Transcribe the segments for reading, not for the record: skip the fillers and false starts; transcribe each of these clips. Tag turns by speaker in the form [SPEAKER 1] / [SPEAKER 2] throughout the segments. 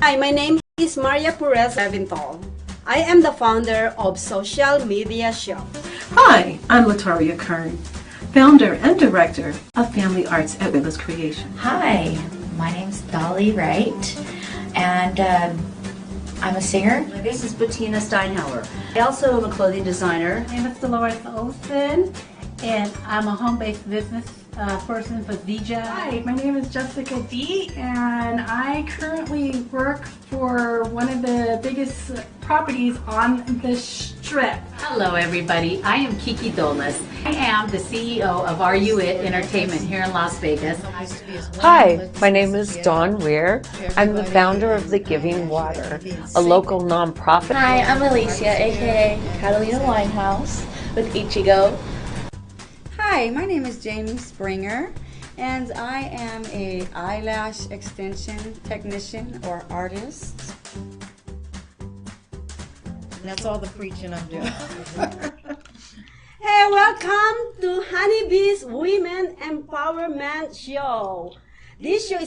[SPEAKER 1] Hi, my name is Maria Pureza. I am the founder of Social Media Show.
[SPEAKER 2] Hi, I'm Lataria Kern, founder and director of Family Arts at Witness Creation.
[SPEAKER 3] Hi, my name's Dolli Wright, and I'm a singer.
[SPEAKER 4] This is Bettina Steinhauer. I also am a clothing designer.
[SPEAKER 5] My name is Dolores Olson, and I'm a home-based business person for Gia.
[SPEAKER 6] Hi, my name is Jessica D, and I currently work for one of the biggest properties on the Strip.
[SPEAKER 7] Hello everybody, I am Kiki Dolnas. I am the CEO of Are You It Entertainment here in Las Vegas.
[SPEAKER 8] Hi, my name is Dawn Weir. I'm the founder of The Giving Water, a local nonprofit.
[SPEAKER 9] Hi, I'm Alicia, aka Catalina Winehouse with Ichigo.
[SPEAKER 10] Hi, my name is Jamie Springer, and I am a eyelash extension technician or artist.
[SPEAKER 11] That's all the preaching I'm doing.
[SPEAKER 1] Hey, welcome to Honeybee's Women Empowerment Show. This show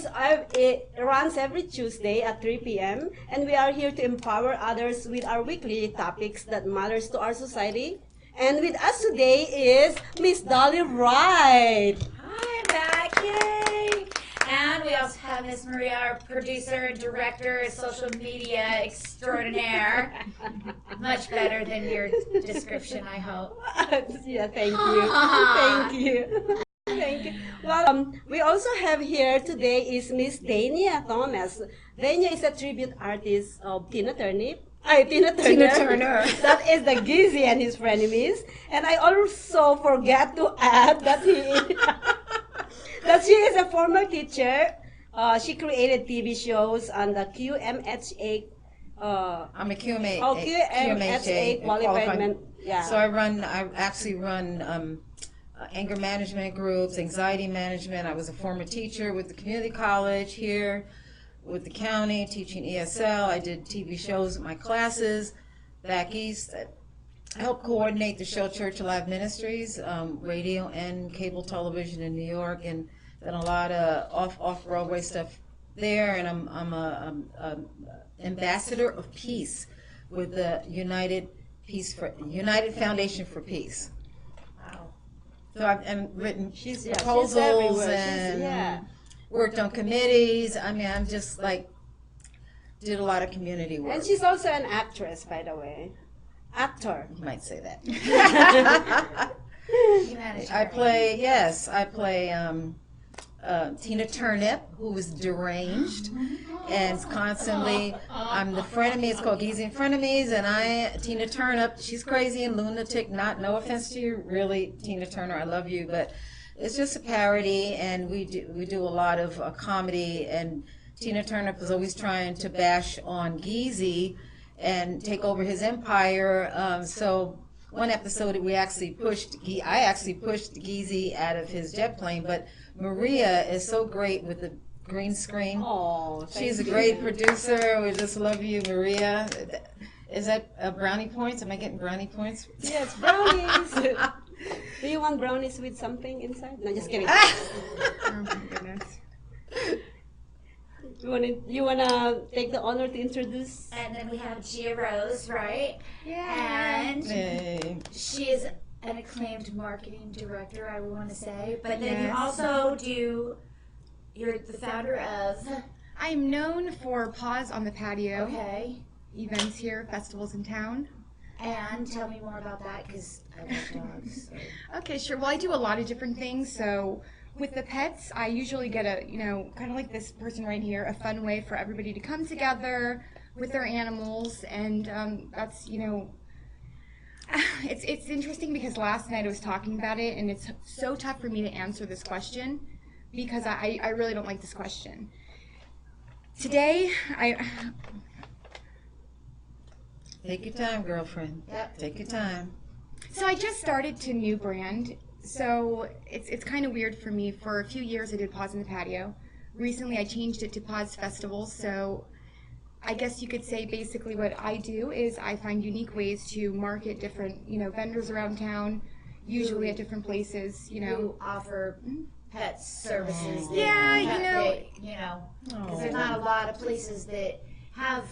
[SPEAKER 1] it runs every Tuesday at 3 p.m. and we are here to empower others with our weekly topics that matters to our society. And with us today is Miss Dolli Wright.
[SPEAKER 3] Hi, I'm back, yay! And we also have Miss Maria, our producer and director, social media extraordinaire. Much better than your description, I hope.
[SPEAKER 1] Yeah, thank you. Thank you. Thank you. Well, we also have here today is Miss Danya Thomas. Danya is a tribute artist of Tina Turner. Tina Turner. That is the Gizzy and his frenemies. And I also forgot to add that that she is a former teacher. She created TV shows on the QMHA.
[SPEAKER 11] I'm a QMHA.
[SPEAKER 1] Oh, QMHA qualified. Yeah.
[SPEAKER 11] So I actually run anger management groups, anxiety management. I was a former teacher with the community college here, with the county, teaching ESL. I did TV shows with my classes back east. I helped coordinate the show Church Alive Ministries, radio and cable television in New York, and done a lot of off-Broadway stuff there. And I'm a ambassador of peace with the United Foundation for Peace. Wow! So I've written proposals and worked on committees. I mean, I'm just like did a lot of community work.
[SPEAKER 1] And she's also an actress, by the way. Actor.
[SPEAKER 11] You might say that. I play Tina Turnip, who is deranged and constantly, I'm the frenemy. It's called Gizzy and Frenemies, and Tina Turnip, she's crazy and lunatic. No offense to you, really, Tina Turner, I love you, but it's just a parody, and we do a lot of comedy. And Tina Turnip is always trying to bash on Gizzy and take over his empire. So one episode I actually pushed Gizzy out of his jet plane, but Maria is so great with the green screen.
[SPEAKER 1] Oh,
[SPEAKER 11] she's a great producer. We just love you, Maria. Is that brownie points? Am I getting brownie points?
[SPEAKER 1] Yes, brownies. Do you want brownies with something inside? No, just kidding.
[SPEAKER 6] Oh my goodness.
[SPEAKER 1] You wanna take the honor to introduce?
[SPEAKER 3] And then we have Gia Rose, right?
[SPEAKER 6] Yeah.
[SPEAKER 3] And she is an acclaimed marketing director, I want to say. But then you also you're the founder of...
[SPEAKER 12] I'm known for Paws on the Patio.
[SPEAKER 3] Okay.
[SPEAKER 12] Events here, festivals in town.
[SPEAKER 3] And tell me more about that, because I love dogs. So.
[SPEAKER 12] Okay, sure. Well, I do a lot of different things. So with the pets, I usually get kind of like this person right here, a fun way for everybody to come together with their animals. And that's, it's interesting because last night I was talking about it, and it's so tough for me to answer this question because I really don't like this question. Today,
[SPEAKER 11] Take your time, girlfriend.
[SPEAKER 3] Yep.
[SPEAKER 11] Take your time.
[SPEAKER 12] So I just started to new brand. So it's kind of weird for me. For a few years I did Paws on the Patio. Recently I changed it to Paws Festivals. So I guess you could say basically what I do is I find unique ways to market different, vendors around town, usually at different places,
[SPEAKER 3] You offer pet services.
[SPEAKER 12] Yeah,
[SPEAKER 3] because there's not a lot of places that have,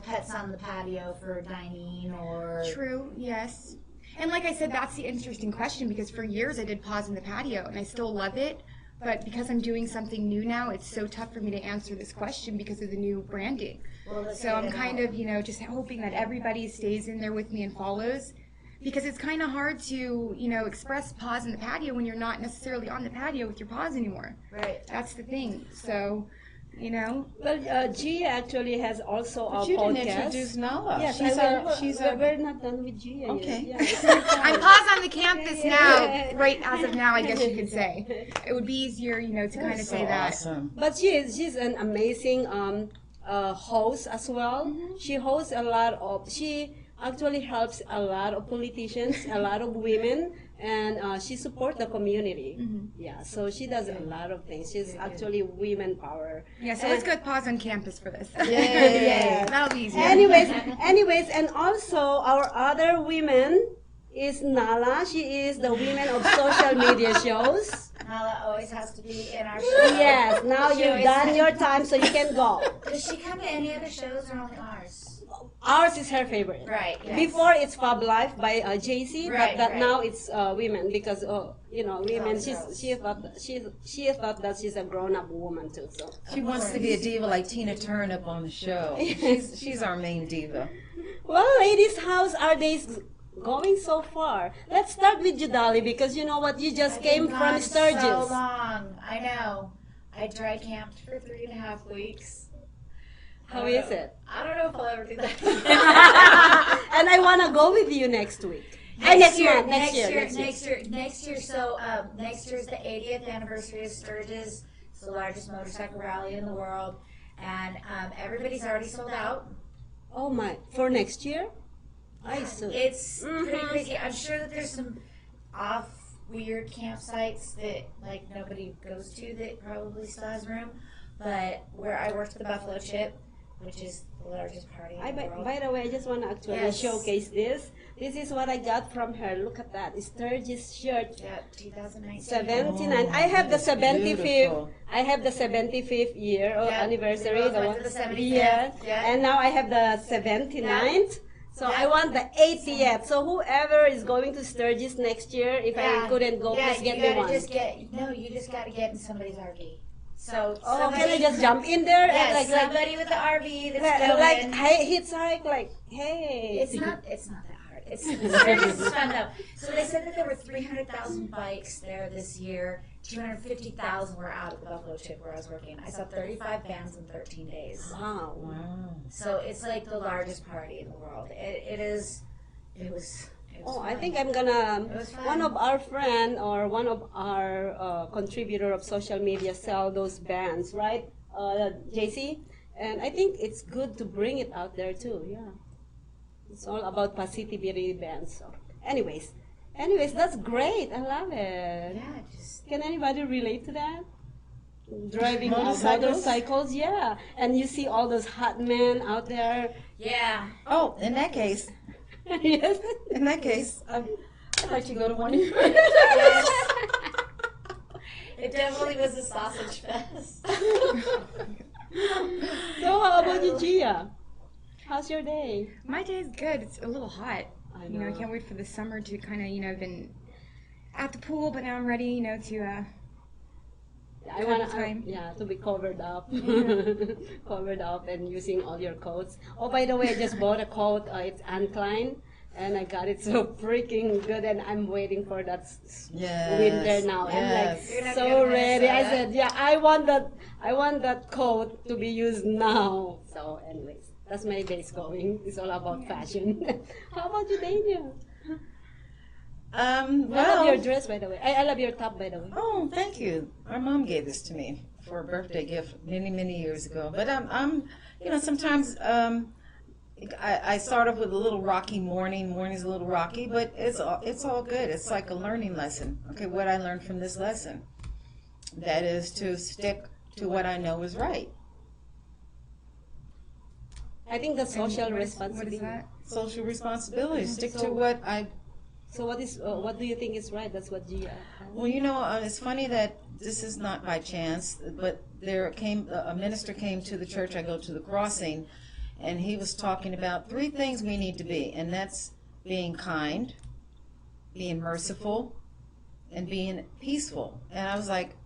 [SPEAKER 3] pets on the patio for dining or...
[SPEAKER 12] True, yes. And like I said, that's the interesting question, because for years I did Paws in the Patio, and I still love it. But because I'm doing something new now, it's so tough for me to answer this question because of the new branding. So I'm kind of, just hoping that everybody stays in there with me and follows. Because it's kind of hard to, express Paws in the Patio when you're not necessarily on the patio with your paws anymore.
[SPEAKER 3] Right.
[SPEAKER 12] That's the thing. So,
[SPEAKER 1] Well, Gia actually has also a
[SPEAKER 11] But you
[SPEAKER 1] podcast.
[SPEAKER 11] didn't introduce Nala.
[SPEAKER 1] Yes, we're not done with Gia.
[SPEAKER 11] Okay.
[SPEAKER 1] Yeah.
[SPEAKER 12] I'm Paws on the campus now, right as of now, I guess you could say. It would be easier, to kind of say that.
[SPEAKER 11] Awesome.
[SPEAKER 1] But she's an amazing host as well. She hosts she actually helps a lot of politicians, a lot of women, and she supports the community. Yeah, so she does a lot of things. She's actually women power.
[SPEAKER 12] Yeah, so let's go with Paws on campus for this.
[SPEAKER 1] Yeah.
[SPEAKER 12] That'll be easier.
[SPEAKER 1] Anyways, and also our other women is Nala. She is the women of social media shows.
[SPEAKER 3] Nala always has to be in our show.
[SPEAKER 1] Yes, now you've done your time, so you can go.
[SPEAKER 3] Does she come to any other shows or only ours?
[SPEAKER 1] Ours is her favorite.
[SPEAKER 3] Right. Yes.
[SPEAKER 1] Before it's Pub Life by JC,
[SPEAKER 3] Right,
[SPEAKER 1] but
[SPEAKER 3] right.
[SPEAKER 1] now it's women because women. She thought that she's a grown-up woman too. So
[SPEAKER 11] She wants to be a diva like Tina Turner up on the show. She's our main diva.
[SPEAKER 1] Well, ladies, how's our days going so far? Let's start with you, Dolly, because you know what, you just came from Sturgis.
[SPEAKER 3] So long. I know. I dry camped for 3.5 weeks.
[SPEAKER 1] How is it?
[SPEAKER 3] I don't know if I'll ever do that.
[SPEAKER 1] And I want to go with you next week.
[SPEAKER 3] Next year. So next year is the 80th anniversary of Sturgis. It's the largest motorcycle rally in the world, and everybody's already sold out.
[SPEAKER 1] Oh my! For next year? I see.
[SPEAKER 3] It's pretty crazy. I'm sure that there's some weird campsites that nobody goes to that probably still has room. But where I worked at the Buffalo Chip, which is the largest party in the world.
[SPEAKER 1] By the way, I just want to actually showcase this. This is what I got from her. Look at that. Sturgis shirt.
[SPEAKER 3] Yeah, 2019.
[SPEAKER 1] 79. I have the 75th. Beautiful. I have the 75th year anniversary.
[SPEAKER 3] We both went to the 75th.
[SPEAKER 1] Yeah. And now I have the 79th. So I want the 80th. So whoever is going to Sturgis next year, if I couldn't go, please get me one.
[SPEAKER 3] You just got to get in somebody's RV. So
[SPEAKER 1] can I just jump in there?
[SPEAKER 3] Yes,
[SPEAKER 1] and
[SPEAKER 3] somebody with the RV that's going.
[SPEAKER 1] Like hitchhike, hey.
[SPEAKER 3] It's not that hard. Sturgis is fun though. So they said that there were 300,000 bikes there this year. 250,000 were out at the Buffalo Chip where I was working. I saw 35 bands in 13 days.
[SPEAKER 1] Wow.
[SPEAKER 3] So it's like the largest party in the world. It was
[SPEAKER 1] I think I'm gonna, one of our friend or one of our contributor of social media sell those bands, right, JC? And I think it's good to bring it out there too, yeah. It's all about positivity bands. So anyways, that's great. I love it.
[SPEAKER 3] Yeah,
[SPEAKER 1] Can anybody relate to that? Driving
[SPEAKER 11] motorcycles?
[SPEAKER 1] Yeah. And you see all those hot men out there.
[SPEAKER 3] Yeah.
[SPEAKER 11] Oh, in that case,
[SPEAKER 1] Yes.
[SPEAKER 11] I'd like to go to one of your
[SPEAKER 3] It definitely was a sausage fest.
[SPEAKER 1] So how about you, Gia? How's your day?
[SPEAKER 12] My day's good. It's a little hot.
[SPEAKER 1] I know.
[SPEAKER 12] I can't wait for the summer to kind of, I've been at the pool, but now I'm ready, to
[SPEAKER 1] I want to be covered up. Covered up and using all your coats. Oh, by the way, I just bought a coat. It's Ankline, and I got it so freaking good, and I'm waiting for that winter now.
[SPEAKER 11] Yes.
[SPEAKER 1] I'm like so ready. I said, I want that coat to be used now. So anyways, that's my day's going. It's all about fashion. How about you, Danya? I love your dress, by the way. I love your top, by the way.
[SPEAKER 11] Oh, thank you. Our mom gave this to me for a birthday gift many, many years ago. But I'm sometimes I start off with a little rocky morning. Morning's a little rocky, but it's all good. It's like a learning lesson. Okay, what I learned from this lesson, that is to stick to what I know is right.
[SPEAKER 1] I think that's social responsibility.
[SPEAKER 12] What is that?
[SPEAKER 11] Social responsibility. Stick to what I.
[SPEAKER 1] So what do you think is right? That's what Gia.
[SPEAKER 11] Well, it's funny that this is not by chance, but a minister came to the church. I go to the crossing, and he was talking about 3 things we need to be, and that's being kind, being merciful, and being peaceful. And I was like,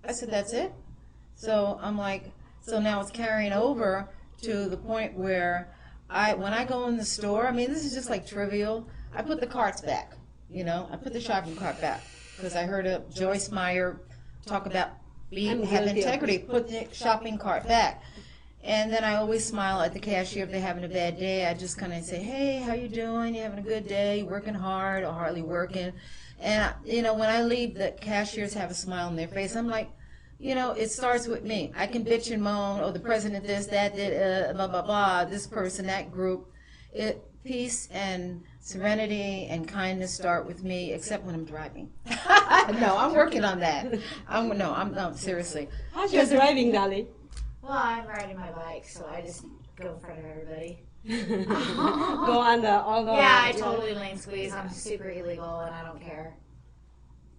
[SPEAKER 11] I said, that's it? So I'm like, so now it's carrying over to the point where when I go in the store, I mean, this is just like trivial, I put the carts back, I put the shopping cart back, because I heard Joyce Meyer talk about have integrity, put the shopping cart back. And then I always smile at the cashier if they're having a bad day. I just kind of say, hey, how you doing? You having a good day? Working hard or hardly working? And, when I leave, the cashiers have a smile on their face. I'm like, it starts with me. I can bitch and moan, oh, the president this, that, blah, blah, blah, this person, that group. Peace and serenity and kindness start with me, except when I'm driving. No, I'm working on that. No, seriously.
[SPEAKER 1] How's your driving, Dolly?
[SPEAKER 3] Well, I'm riding my bike, so I just go in front of everybody.
[SPEAKER 1] Go on all the...
[SPEAKER 3] Yeah, I totally lane squeeze. I'm super illegal, and I don't care.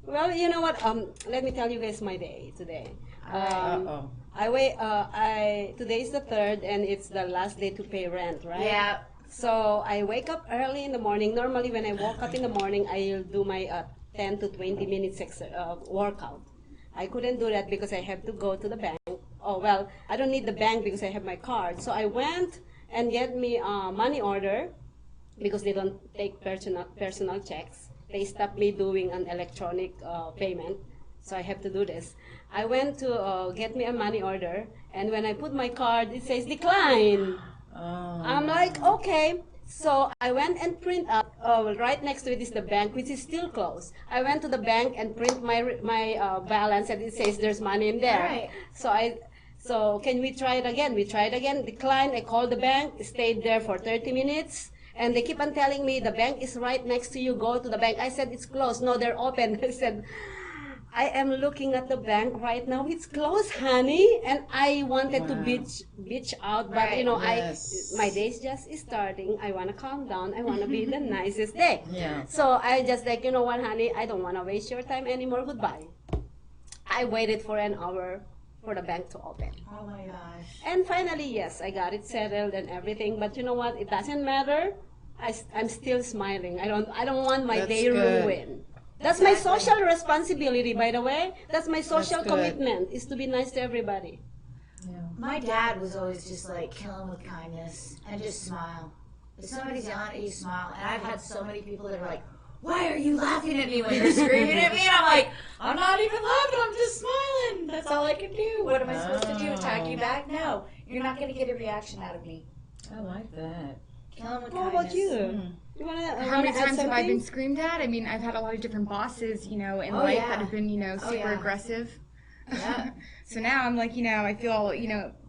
[SPEAKER 1] Well, you know what? Let me tell you guys my day today. Today is the 3rd, and it's the last day to pay rent, right?
[SPEAKER 3] Yeah.
[SPEAKER 1] So I wake up early in the morning. Normally, when I wake up in the morning, I'll do my 10 to 20 minutes workout. I couldn't do that because I have to go to the bank. Oh, well, I don't need the bank because I have my card. So I went and get me a money order because they don't take personal checks. They stopped me doing an electronic payment, so I have to do this. I went to get me a money order, and when I put my card, it says decline.
[SPEAKER 11] Oh.
[SPEAKER 1] I'm like, okay. So I went and print out, right next to it is the bank, which is still closed. I went to the bank and print my balance, and it says there's money in there.
[SPEAKER 3] Right.
[SPEAKER 1] So can we try it again? We tried again, declined. I called the bank, stayed there for 30 minutes, and they keep on telling me the bank is right next to you, go to the bank. I said, it's closed. No, they're open. I said, I am looking at the bank right now. It's closed, honey. And I wanted to bitch out, but my day's just starting. I want to calm down. I want to be the nicest day.
[SPEAKER 11] Yeah.
[SPEAKER 1] So I just like, you know what, honey, I don't want to waste your time anymore. Goodbye. I waited for an hour for the bank to open.
[SPEAKER 3] Oh my gosh.
[SPEAKER 1] And finally, yes, I got it settled and everything. But you know what? It doesn't matter. I'm still smiling. I don't want my day ruined. That's my social responsibility, by the way. That's my social commitment, is to be nice to everybody.
[SPEAKER 3] Yeah. My dad was always just like, kill him with kindness and just smile. If somebody's yelling at you, smile. And I've had so many people that are like, why are you laughing at me when you're screaming at me? And I'm like, I'm not even laughing, I'm just smiling. That's all I can do. What am I supposed to do? Attack you back? No. You're not going to get a reaction out of me.
[SPEAKER 11] I like that.
[SPEAKER 3] Kill him with
[SPEAKER 1] kindness.
[SPEAKER 3] How
[SPEAKER 1] about you?
[SPEAKER 12] How many times have I been screamed at? I mean, I've had a lot of different bosses, in life that have been, super aggressive.
[SPEAKER 3] Yeah.
[SPEAKER 12] So now I'm like, I feel,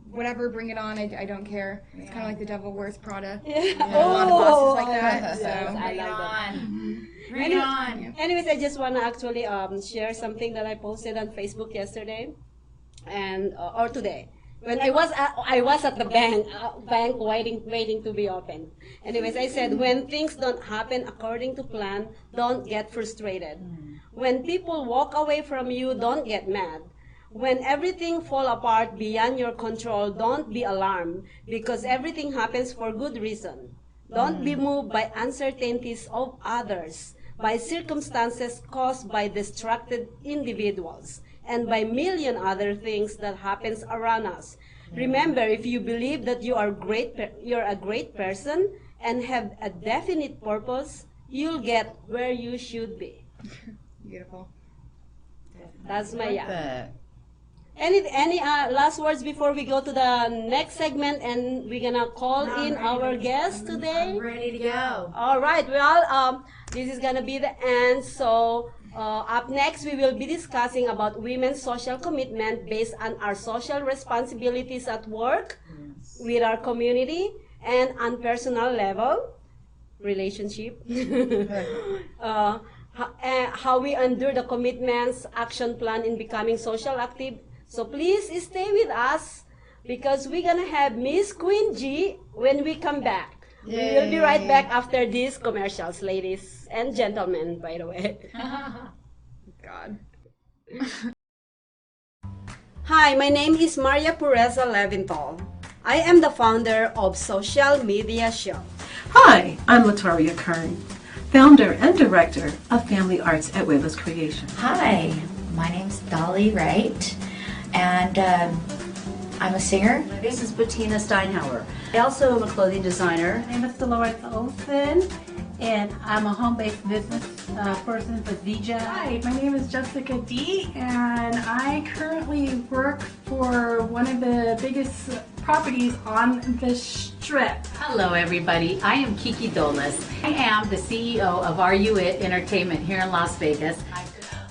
[SPEAKER 12] whatever, bring it on. I don't care. It's kind of like the devil wears Prada.
[SPEAKER 1] Yeah.
[SPEAKER 12] A lot of bosses like that.
[SPEAKER 1] Yes,
[SPEAKER 12] So
[SPEAKER 1] I
[SPEAKER 3] Bring it
[SPEAKER 1] like that.
[SPEAKER 3] on. Bring it on.
[SPEAKER 1] Anyways, I just want to actually share something that I posted on Facebook yesterday, or today. When I was at the bank waiting to be open. Anyways, I said, when things don't happen according to plan, don't get frustrated. When people walk away from you, don't get mad. When everything fall apart beyond your control, don't be alarmed, because everything happens for good reason. Don't be moved by uncertainties of others, by circumstances caused by distracted individuals, and by million other things that happens around us. Remember, if you believe that you're a great person and have a definite purpose, you'll get where you should be.
[SPEAKER 12] Beautiful.
[SPEAKER 1] That's my
[SPEAKER 11] that.
[SPEAKER 1] Any last words before we go to the next segment and we're gonna call in our guest today?
[SPEAKER 3] I'm ready to go.
[SPEAKER 1] All right. Well, this is gonna be the end. So up next, we will be discussing about women's social commitment based on our social responsibilities at work, with our community, and on personal level, relationship. How we endure the commitments, action plan in becoming social active. So please stay with us because we're going to have Miss Queen G when we come back. Yay. We will be right back after these commercials, ladies and gentlemen, by the way.
[SPEAKER 12] God.
[SPEAKER 1] Hi, my name is Maria Pureza Leventhal. I am the founder of Social Media Show.
[SPEAKER 2] Hi, I'm Latoria Kern, founder and director of Family Arts at Huevos Creation.
[SPEAKER 3] Hi, my name's Dolli Wright, and I'm a singer.
[SPEAKER 4] This is Bettina Steinhauer. I also am a clothing designer.
[SPEAKER 5] My name is Dolores Olson, and I'm a home-based business person for Gia.
[SPEAKER 6] Hi, my name is Jessica D, and I currently work for one of the biggest properties on the Strip.
[SPEAKER 7] Hello everybody, I am Kiki Dolness. I am the CEO of Are You It Entertainment here in Las Vegas.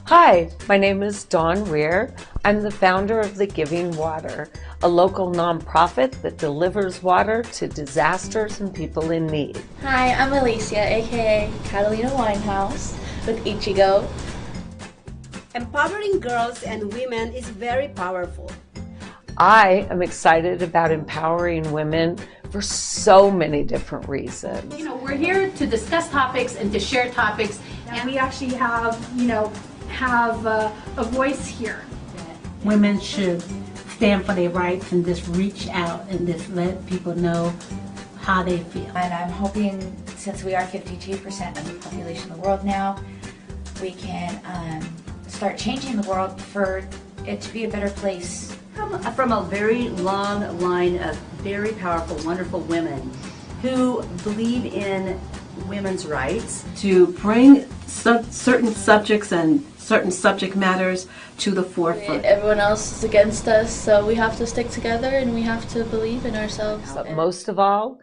[SPEAKER 8] Hi, my name is Dawn Weir. I'm the founder of The Giving Water, a local nonprofit that delivers water to disasters and people in need.
[SPEAKER 9] Hi, I'm Alicia, aka Catalina Winehouse with Ichigo.
[SPEAKER 1] Empowering girls and women is very powerful.
[SPEAKER 8] I am excited about empowering women for so many different reasons.
[SPEAKER 7] You know, we're here to discuss topics and to share topics.
[SPEAKER 6] And we actually have, a voice here.
[SPEAKER 5] Women should stand for their rights and just reach out and just let people know how they feel.
[SPEAKER 3] And I'm hoping, since we are 52% of the population of the world now, we can start changing the world for it to be a better place.
[SPEAKER 4] From a very long line of very powerful, wonderful women who believe in women's rights.
[SPEAKER 2] To bring certain subjects and certain subject matters to the forefront.
[SPEAKER 9] Everyone else is against us, so we have to stick together and we have to believe in ourselves.
[SPEAKER 8] But most of all,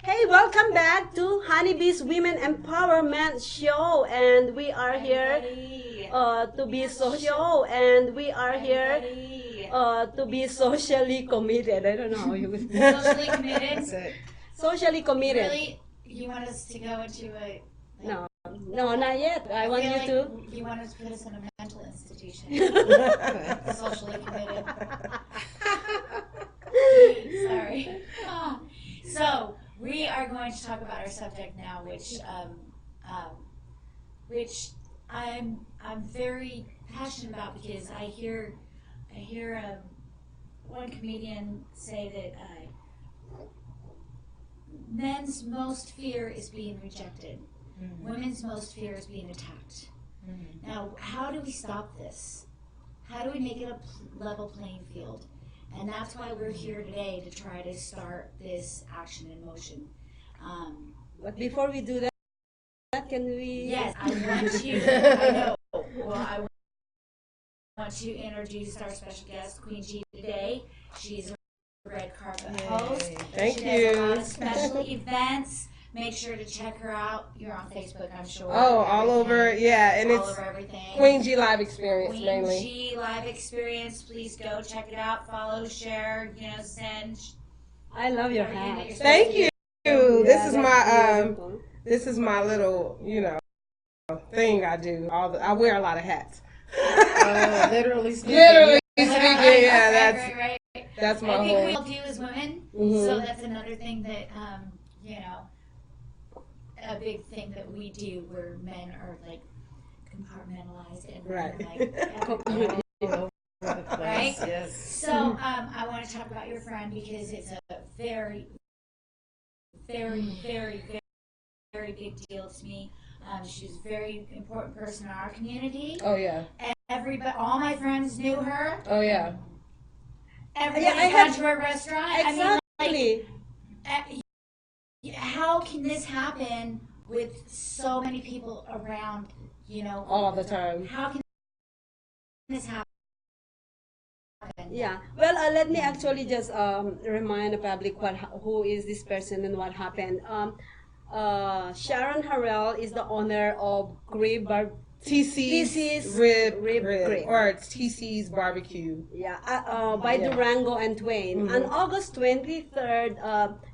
[SPEAKER 1] Hey, welcome back to Honeybee's Women Empowerment Show, and we are here to be to be socially committed. I don't know how you would
[SPEAKER 3] Socially committed?
[SPEAKER 1] Socially committed.
[SPEAKER 3] Really? You want us to go into a...
[SPEAKER 1] No, not yet. I want you to.
[SPEAKER 3] You want us to put us in a mental institution. Socially committed. Sorry. So, we are going to talk about our subject now, which I'm very passionate about, because I hear one comedian say that men's most fear is being rejected. Mm-hmm. Women's most fear is being attacked. Mm-hmm. Now, how do we stop this? How do we make it a level playing field? And that's why we're here today, to try to start this action in motion.
[SPEAKER 1] But before we do that, can we?
[SPEAKER 3] Yes, I want you. I know. Well, I want to introduce our special guest, Queen G, today. She's a red carpet host.
[SPEAKER 13] Thank
[SPEAKER 3] she
[SPEAKER 13] you.
[SPEAKER 3] does a lot of special events. Make sure to check her out. You're on Facebook, I'm sure.
[SPEAKER 13] Oh, all over, yeah, and
[SPEAKER 3] all
[SPEAKER 13] it's
[SPEAKER 3] over everything.
[SPEAKER 13] Queen G Live Experience
[SPEAKER 3] Queen
[SPEAKER 13] mainly.
[SPEAKER 3] G Live Experience. Please go check it out. Follow, share, send.
[SPEAKER 1] I love your hat.
[SPEAKER 13] Thank you.
[SPEAKER 1] Yeah,
[SPEAKER 13] This is my little, thing I do. I wear a lot of hats.
[SPEAKER 11] Literally speaking.
[SPEAKER 13] Literally speaking, yeah,
[SPEAKER 3] right.
[SPEAKER 13] That's my
[SPEAKER 3] I think
[SPEAKER 13] whole.
[SPEAKER 3] we all do as women.
[SPEAKER 13] Mhm.
[SPEAKER 3] So that's another thing that a big thing that we do, where men are like compartmentalized and
[SPEAKER 13] Right.
[SPEAKER 3] Right?
[SPEAKER 11] Yes.
[SPEAKER 3] So I want to talk about your friend, because it's a very, very, very, very, very big deal to me. She's a very important person in our community.
[SPEAKER 13] Oh yeah.
[SPEAKER 3] And all my friends knew her.
[SPEAKER 13] Oh yeah.
[SPEAKER 3] Everybody went to her restaurant.
[SPEAKER 1] Exactly.
[SPEAKER 3] How can this happen with so many people around,
[SPEAKER 13] All the time.
[SPEAKER 3] How can this happen?
[SPEAKER 1] Yeah. Well, let me actually just remind the public who is this person and what happened. Sharon Harrell is the owner of
[SPEAKER 13] TC's Rib, or it's TC's Barbecue.
[SPEAKER 1] Yeah, by Durango and Twain.
[SPEAKER 13] Mm-hmm.
[SPEAKER 1] On August 23rd,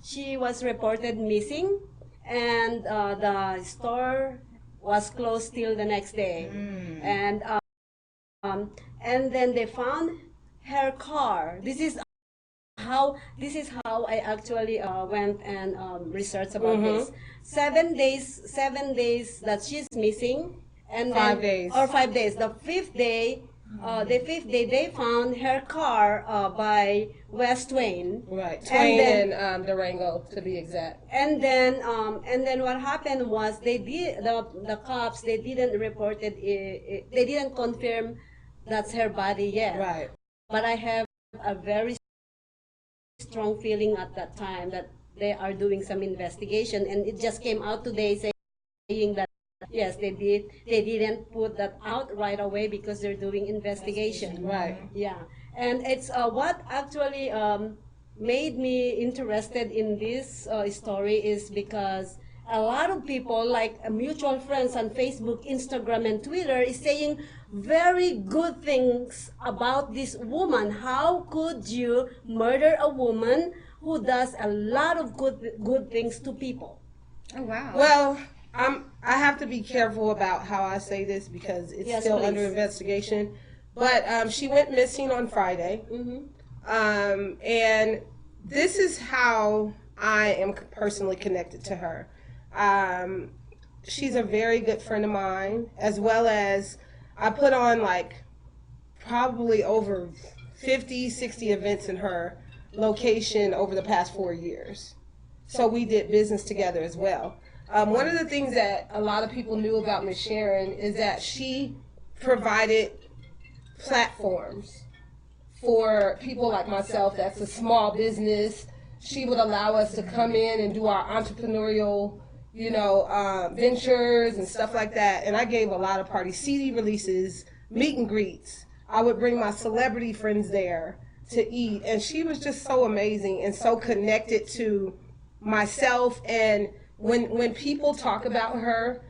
[SPEAKER 1] she was reported missing, and the store was closed till the next day. And then they found her car. This is how I actually went and researched about this. 7 days that she's missing. And
[SPEAKER 13] 5
[SPEAKER 1] then,
[SPEAKER 13] days.
[SPEAKER 1] Or 5 days. The fifth day, The fifth day, they found her car by West Twain.
[SPEAKER 13] Right, Twain and Durango, to be exact.
[SPEAKER 1] And then what happened was they did the cops. They didn't report it. They didn't confirm that's her body yet.
[SPEAKER 13] Right.
[SPEAKER 1] But I have a very strong feeling at that time that they are doing some investigation, and it just came out today saying that yes, they did. They didn't put that out right away because they're doing investigation.
[SPEAKER 13] Right.
[SPEAKER 1] Yeah, and it's what actually made me interested in this story is because a lot of people, like mutual friends on Facebook, Instagram, and Twitter, is saying very good things about this woman. How could you murder a woman who does a lot of good things to people?
[SPEAKER 12] Oh, wow.
[SPEAKER 13] Well, I have to be careful about how I say this because it's still
[SPEAKER 1] please.
[SPEAKER 13] under investigation. But she went missing on Friday. And this is how I am personally connected to her. She's a very good friend of mine, as well as I put on like probably over 50, 60 events in her location over the past 4 years. So we did business together as well. One of the things that a lot of people knew about Miss Sharon is that she provided platforms for people like myself that's a small business. She would allow us to come in and do our entrepreneurial, ventures and stuff like that. And I gave a lot of parties, CD releases, meet and greets. I would bring my celebrity friends there to eat. And she was just so amazing and so connected to myself. And when people talk about her,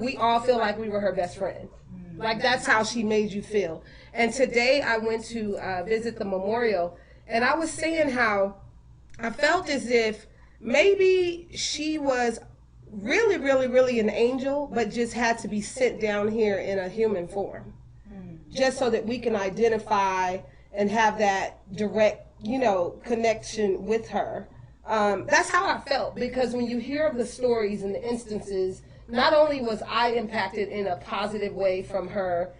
[SPEAKER 13] we all feel like we were her best friend. Like that's how she made you feel. And today I went to visit the memorial, and I was saying how I felt as if maybe she was really, really, really an angel, but just had to be sent down here in a human form, just so that we can identify and have that direct, connection with her. That's how I felt, because when you hear of the stories and the instances, not only was I impacted in a positive way from her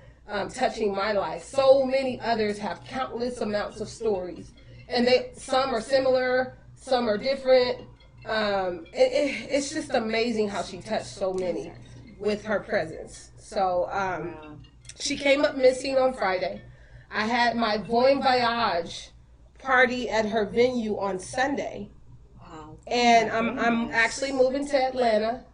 [SPEAKER 13] touching my life, so many others have countless amounts of stories. And some are similar, some are different. It's just amazing how she touched so many with her presence. So she came up missing on Friday. I had my Bon Voyage party at her venue on Sunday. Wow. And I'm actually moving to Atlanta.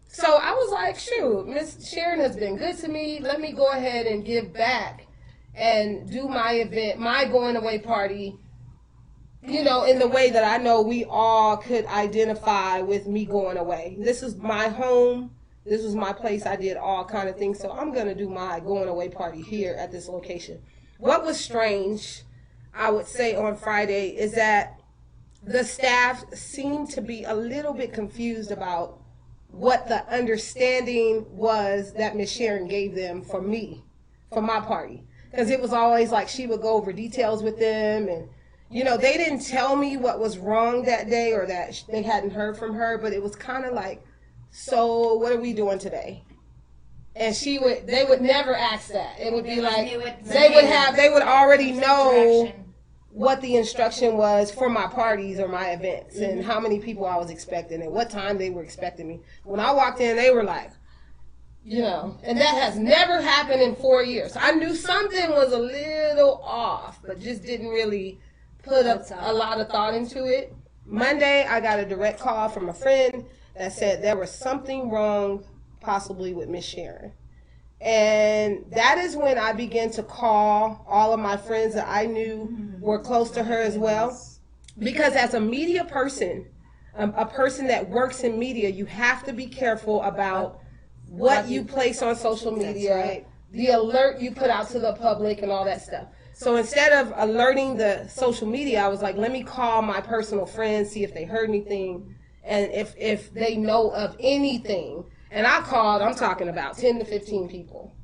[SPEAKER 13] So I was like, shoot, Miss Sharon has been good to me. Let me go ahead and give back and do my event, my going away party, in the way that I know we all could identify with me going away. This is my home. This was my place. I did all kind of things. So I'm going to do my going away party here at this location. What was strange, I would say, on Friday is that the staff seemed to be a little bit confused about what the understanding was that Miss Sharon gave them for me, for my party. Because it was always like she would go over details with them, and they didn't tell me what was wrong that day or that they hadn't heard from her, but it was kind of like, so what are we doing today? And they would never ask that. It would be like, they would already know what the instruction was for my parties or my events, and how many people I was expecting and what time they were expecting me. When I walked in, they were like, and that has never happened in 4 years. I knew something was a little off, but just didn't really put a lot of thought into it. Monday, I got a direct call from a friend that said there was something wrong possibly with Miss Sharon. And that is when I began to call all of my friends that I knew were close to her as well. Because as a media person, a person that works in media, you have to be careful about what you place on social media, the alert you put out to the public and all that stuff. So instead of alerting the social media, I was like, let me call my personal friends, see if they heard anything, and if they know of anything. And I called, I'm talking about 10 to 15 people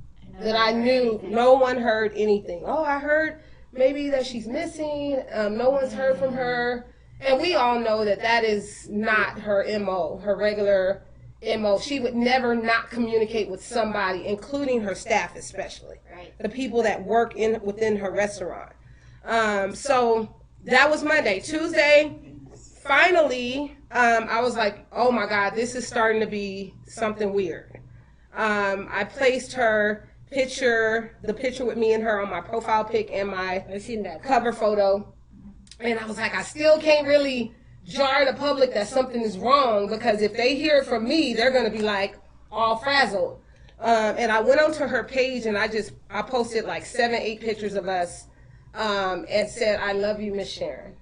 [SPEAKER 13] that I knew. No one heard anything. Oh, I heard maybe that she's missing. No one's heard from her. And we all know that that is not her MO, her regular MO. She would never not communicate with somebody, including her staff especially.
[SPEAKER 3] Right.
[SPEAKER 13] The people that work within her restaurant. So that was Monday. Tuesday, finally, I was like, oh my God, this is starting to be something weird. I placed her the picture with me and her on my profile pic and my cover photo. And I was like, I still can't really jar the public that something is wrong, because if they hear it from me, they're going to be like all frazzled. And I went onto her page and I posted like 7-8 pictures of us and said, I love you, Miss Sharon.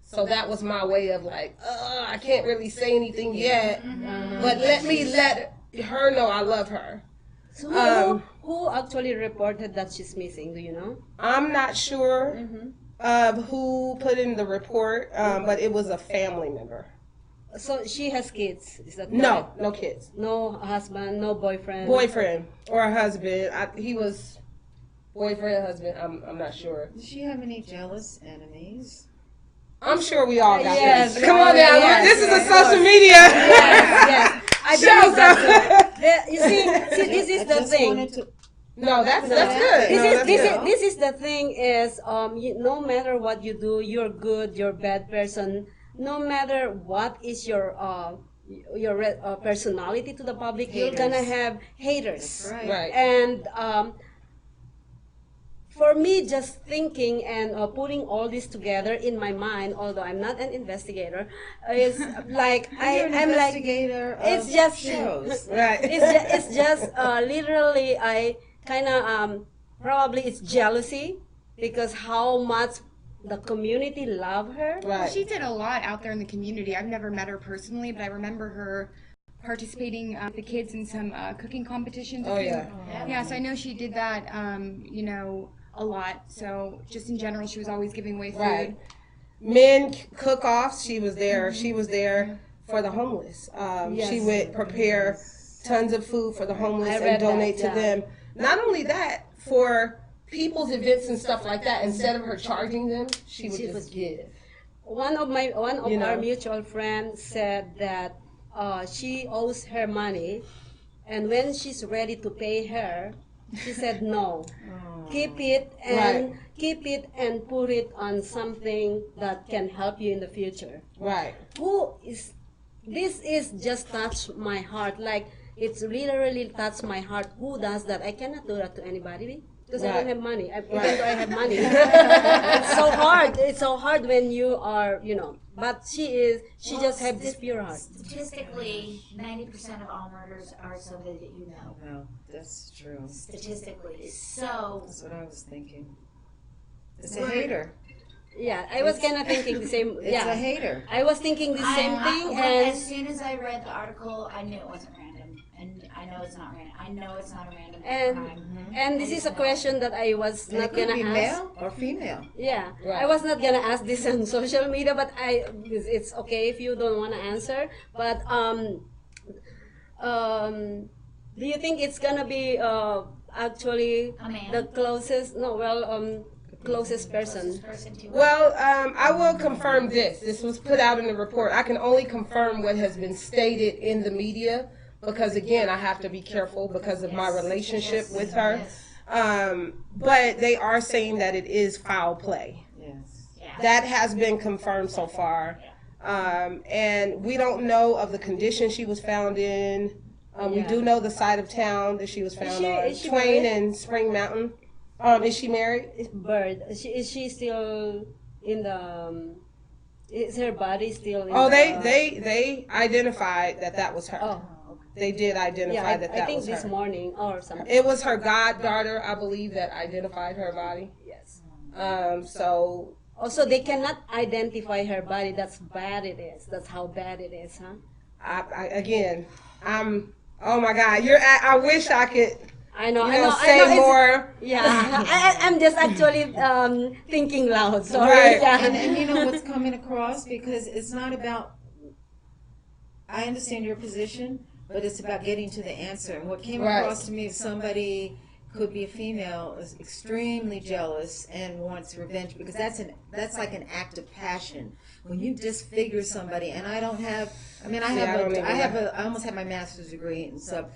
[SPEAKER 13] So that was my way of like, I can't really say anything yet, but let me let her know I love her.
[SPEAKER 1] So who actually reported that she's missing? Do you know?
[SPEAKER 13] I'm not sure of who put in the report, but it was a family member.
[SPEAKER 1] So she has kids? Is that
[SPEAKER 13] no kids?
[SPEAKER 1] No husband, no boyfriend?
[SPEAKER 13] Boyfriend or husband. He was boyfriend, husband. I'm not sure.
[SPEAKER 11] Does she have any jealous enemies?
[SPEAKER 13] I'm sure we all got
[SPEAKER 1] yes,
[SPEAKER 13] this. Come on now, this is a social media.
[SPEAKER 1] Yes. I believe that. You see, this is the thing.
[SPEAKER 13] No, that's good.
[SPEAKER 1] This is the thing is, no matter what you do, you're good, you're bad person. No matter what is your personality to the public, haters. You're gonna have haters.
[SPEAKER 13] That's right.
[SPEAKER 1] And for me, just thinking and putting all this together in my mind, although I'm not an investigator, is like I'm
[SPEAKER 11] investigator.
[SPEAKER 1] Like it's just
[SPEAKER 11] shows.
[SPEAKER 13] Right.
[SPEAKER 1] It's just literally I kind of probably it's jealousy because how much the community love her.
[SPEAKER 13] Right.
[SPEAKER 12] Well, she did a lot out there in the community. I've never met her personally, but I remember her participating with the kids in some cooking competitions.
[SPEAKER 13] Oh yeah.
[SPEAKER 12] Yeah, so I know she did that, a lot. So just in general, she was always giving away food.
[SPEAKER 13] Right. Men cook-offs, she was there. She was there for the homeless.
[SPEAKER 1] Yes.
[SPEAKER 13] She would prepare tons of food for the homeless and donate to them. Not only that, for people's events and stuff like that, instead of her charging them, she would just give.
[SPEAKER 1] One of our mutual friends said that she owes her money, and when she's ready to pay her, she said no. Keep it and put it on something that can help you in the future.
[SPEAKER 13] Right.
[SPEAKER 1] This is just touched my heart. Like it's really touched my heart. Who does that? I cannot do that to anybody. Because I don't have money. Even though I have money. It's so hard. It's so hard when you are, But she just has this pure heart.
[SPEAKER 3] Statistically, 90% of all murders are somebody that you know.
[SPEAKER 11] No, that's true.
[SPEAKER 3] Statistically. So.
[SPEAKER 11] That's what I was thinking. It's a hater.
[SPEAKER 1] Yeah, I was kind of thinking the same.
[SPEAKER 11] It's a hater.
[SPEAKER 1] I was thinking the same thing. And
[SPEAKER 3] as soon as I read the article, I knew it wasn't random. And I know it's not random. I know it's not a random crime.
[SPEAKER 1] And this is a question that I was not gonna ask.
[SPEAKER 11] Male or female?
[SPEAKER 1] Yeah, I was not gonna ask this on social media, but it's okay if you don't want to answer. But do you think it's gonna be actually the closest? No, well, closest person.
[SPEAKER 13] Well, I will confirm this. This was put out in the report. I can only confirm what has been stated in the media. Because again, I have to be careful because of my relationship with her. But they are saying that it is foul play.
[SPEAKER 11] Yes.
[SPEAKER 13] That has been confirmed so far. And we don't know of the condition she was found in. We do know the side of town that she was found on. Twain and Spring Mountain. Is she married?
[SPEAKER 1] Bird. Is she still in the... Is her body still in
[SPEAKER 13] they identified that was her.
[SPEAKER 1] Oh.
[SPEAKER 13] They did identify that was her.
[SPEAKER 1] I think this morning or something.
[SPEAKER 13] It was her goddaughter, I believe, that identified her body.
[SPEAKER 1] Yes.
[SPEAKER 13] So.
[SPEAKER 1] Also, they cannot identify her body. That's bad it is. That's how bad it is, huh?
[SPEAKER 13] Oh my God, I wish I could.
[SPEAKER 1] I know.
[SPEAKER 13] Say more.
[SPEAKER 1] Yeah, I'm just actually thinking loud. Sorry.
[SPEAKER 13] Right.
[SPEAKER 1] Yeah.
[SPEAKER 11] And you know what's coming across, because it's not about. I understand your position, but it's about getting to the answer. And what came across to me is somebody could be a female is extremely jealous and wants revenge, because that's like an act of passion. When you disfigure somebody, and I almost have my master's degree and stuff,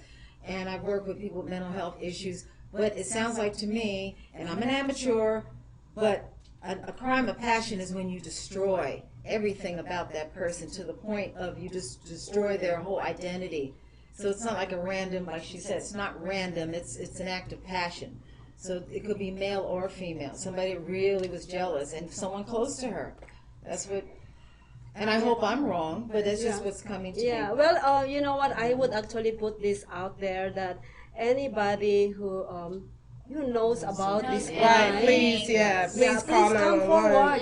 [SPEAKER 11] and I've worked with people with mental health issues, but it sounds like to me, and I'm an amateur, but a crime of passion is when you destroy everything about that person to the point of you just destroy their whole identity. So it's not like a random, like she said, it's not random, it's an act of passion. So it could be male or female. Somebody really was jealous, and someone close to her. That's what, and I hope I'm wrong, but that's just what's coming to me.
[SPEAKER 1] Yeah, well, you know what, I would actually put this out there that anybody who knows about this crime,
[SPEAKER 13] right, please call
[SPEAKER 1] come
[SPEAKER 13] 911.
[SPEAKER 1] forward.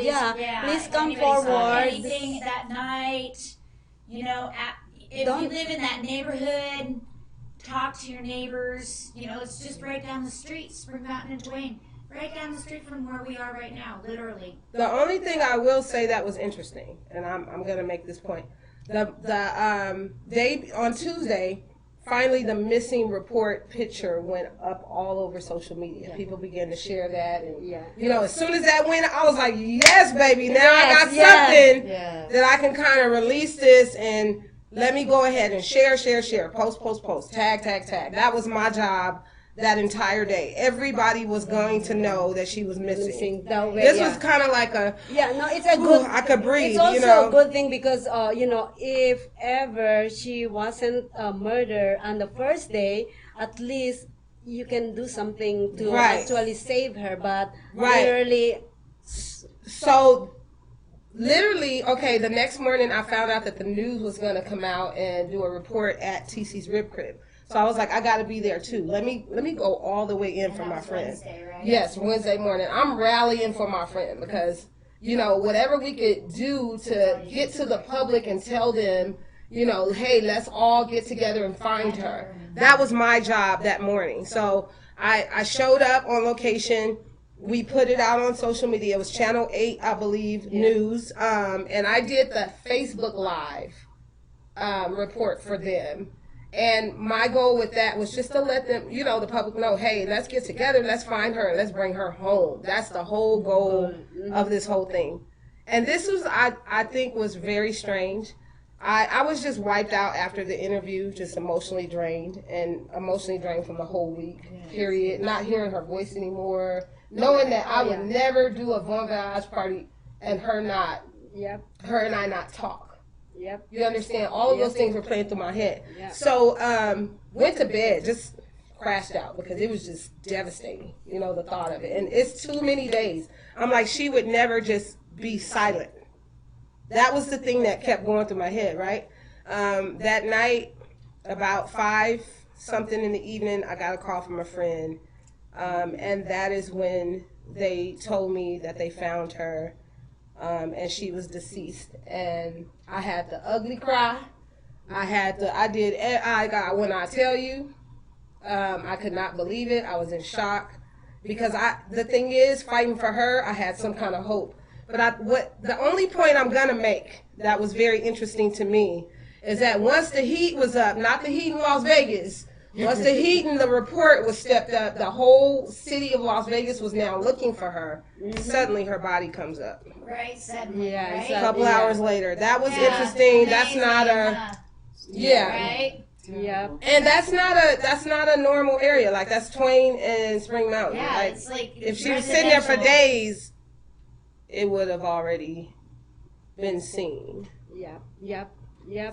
[SPEAKER 1] Please come forward.
[SPEAKER 3] Anything that night, if you live in that neighborhood, talk to your neighbors. It's just right down the street, Spring Mountain and Duane, right down the street from where we are right now, literally.
[SPEAKER 13] The only thing I will say that was interesting, and I'm going to make this point, the day on Tuesday, finally the missing report picture went up all over social media. People began to share that, and as soon as that went, I was like, yes, baby, now I got something that I can kind of release this, and let me go ahead and share, post, tag. That was my job that entire day. Everybody was going to know that she was missing. This was kind of like
[SPEAKER 1] it's a good,
[SPEAKER 13] I could breathe.
[SPEAKER 1] It's also a good thing because if ever she wasn't murdered on the first day, at least you can do something to actually save her. But literally,
[SPEAKER 13] okay, the next morning I found out that the news was going to come out and do a report at TC's Rib Crib. So I was like, I got to be there too. Let me go all the way in for my friend.
[SPEAKER 3] Wednesday, right?
[SPEAKER 13] Yes, Wednesday morning. I'm rallying for my friend because, whatever we could do to get to the public and tell them, hey, let's all get together and find her. That was my job that morning. So I showed up on location. We put it out on social media. It was Channel 8, I believe, News. And I did the Facebook Live report for them. And my goal with that was just to let them, the public know, hey, let's get together, let's find her, let's bring her home. That's the whole goal of this whole thing. And this was, I think, was very strange. I was just wiped out after the interview, just emotionally drained from the whole week, period. Not hearing her voice anymore, knowing that I would never do a Bon Voyage party and her and I not talk.
[SPEAKER 1] Yep.
[SPEAKER 13] You understand? All of those things were playing through my head. Yep. So went to bed, just crashed out because it was just devastating, the thought of it. And it's too many days. I'm like, she would never just be silent. That was the thing that kept going through my head, right? That night, about 5-something in the evening, I got a call from a friend. And that is when they told me that they found her. And she was deceased, and I had the ugly cry. When I tell you, I could not believe it. I was in shock because the thing is, fighting for her, I had some kind of hope. But the only point I'm gonna make that was very interesting to me is that once the heat was up, not the heat in Las Vegas, once the heat and the report was stepped up, the whole city of Las Vegas was now looking for her. Suddenly her body comes up.
[SPEAKER 3] Right, suddenly,
[SPEAKER 1] right?
[SPEAKER 13] A couple hours later. That was interesting. That's not
[SPEAKER 3] Right?
[SPEAKER 1] Yeah.
[SPEAKER 13] And that's not a normal area. Like, that's Twain and Spring Mountain.
[SPEAKER 3] Yeah,
[SPEAKER 13] like,
[SPEAKER 3] it's like
[SPEAKER 13] if she was sitting there for days, it would have already been seen.
[SPEAKER 1] Yep.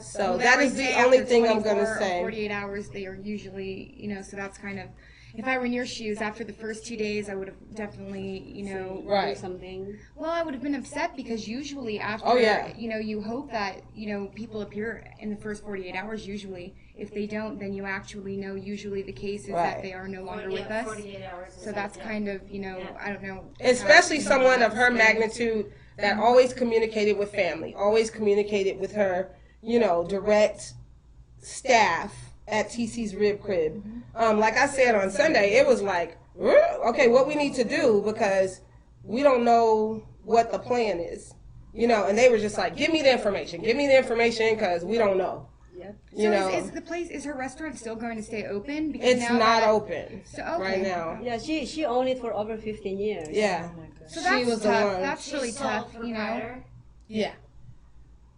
[SPEAKER 13] So
[SPEAKER 6] Well,
[SPEAKER 13] that is the only thing I'm going to
[SPEAKER 6] 24 or
[SPEAKER 13] say.
[SPEAKER 6] 48 hours, they are usually, so that's kind of, if I were in your shoes, after the first 2 days, I would have definitely,
[SPEAKER 1] do something.
[SPEAKER 6] Well, I would have been upset because usually after, you hope that, people appear in the first 48 hours usually. If they don't, then you actually know usually the case is that they are no longer with us.
[SPEAKER 3] 48 hours.
[SPEAKER 6] So that's kind of, I don't know.
[SPEAKER 13] Especially someone of her magnitude that always communicated with family, always communicated with her, direct staff at TC's Rib Crib. Like I said on Sunday, it was like, okay, what we need to do, because we don't know what the plan is, and they were just like, give me the information, because we don't know.
[SPEAKER 1] Yep.
[SPEAKER 13] You know,
[SPEAKER 6] is her restaurant still going to stay open? Because
[SPEAKER 13] it's not open
[SPEAKER 6] okay.
[SPEAKER 13] right now.
[SPEAKER 1] Yeah, she owned it for over 15 years.
[SPEAKER 13] Yeah.
[SPEAKER 6] So
[SPEAKER 13] she was
[SPEAKER 6] tough.
[SPEAKER 13] the one.
[SPEAKER 6] That's really tough, you know.
[SPEAKER 13] Yeah.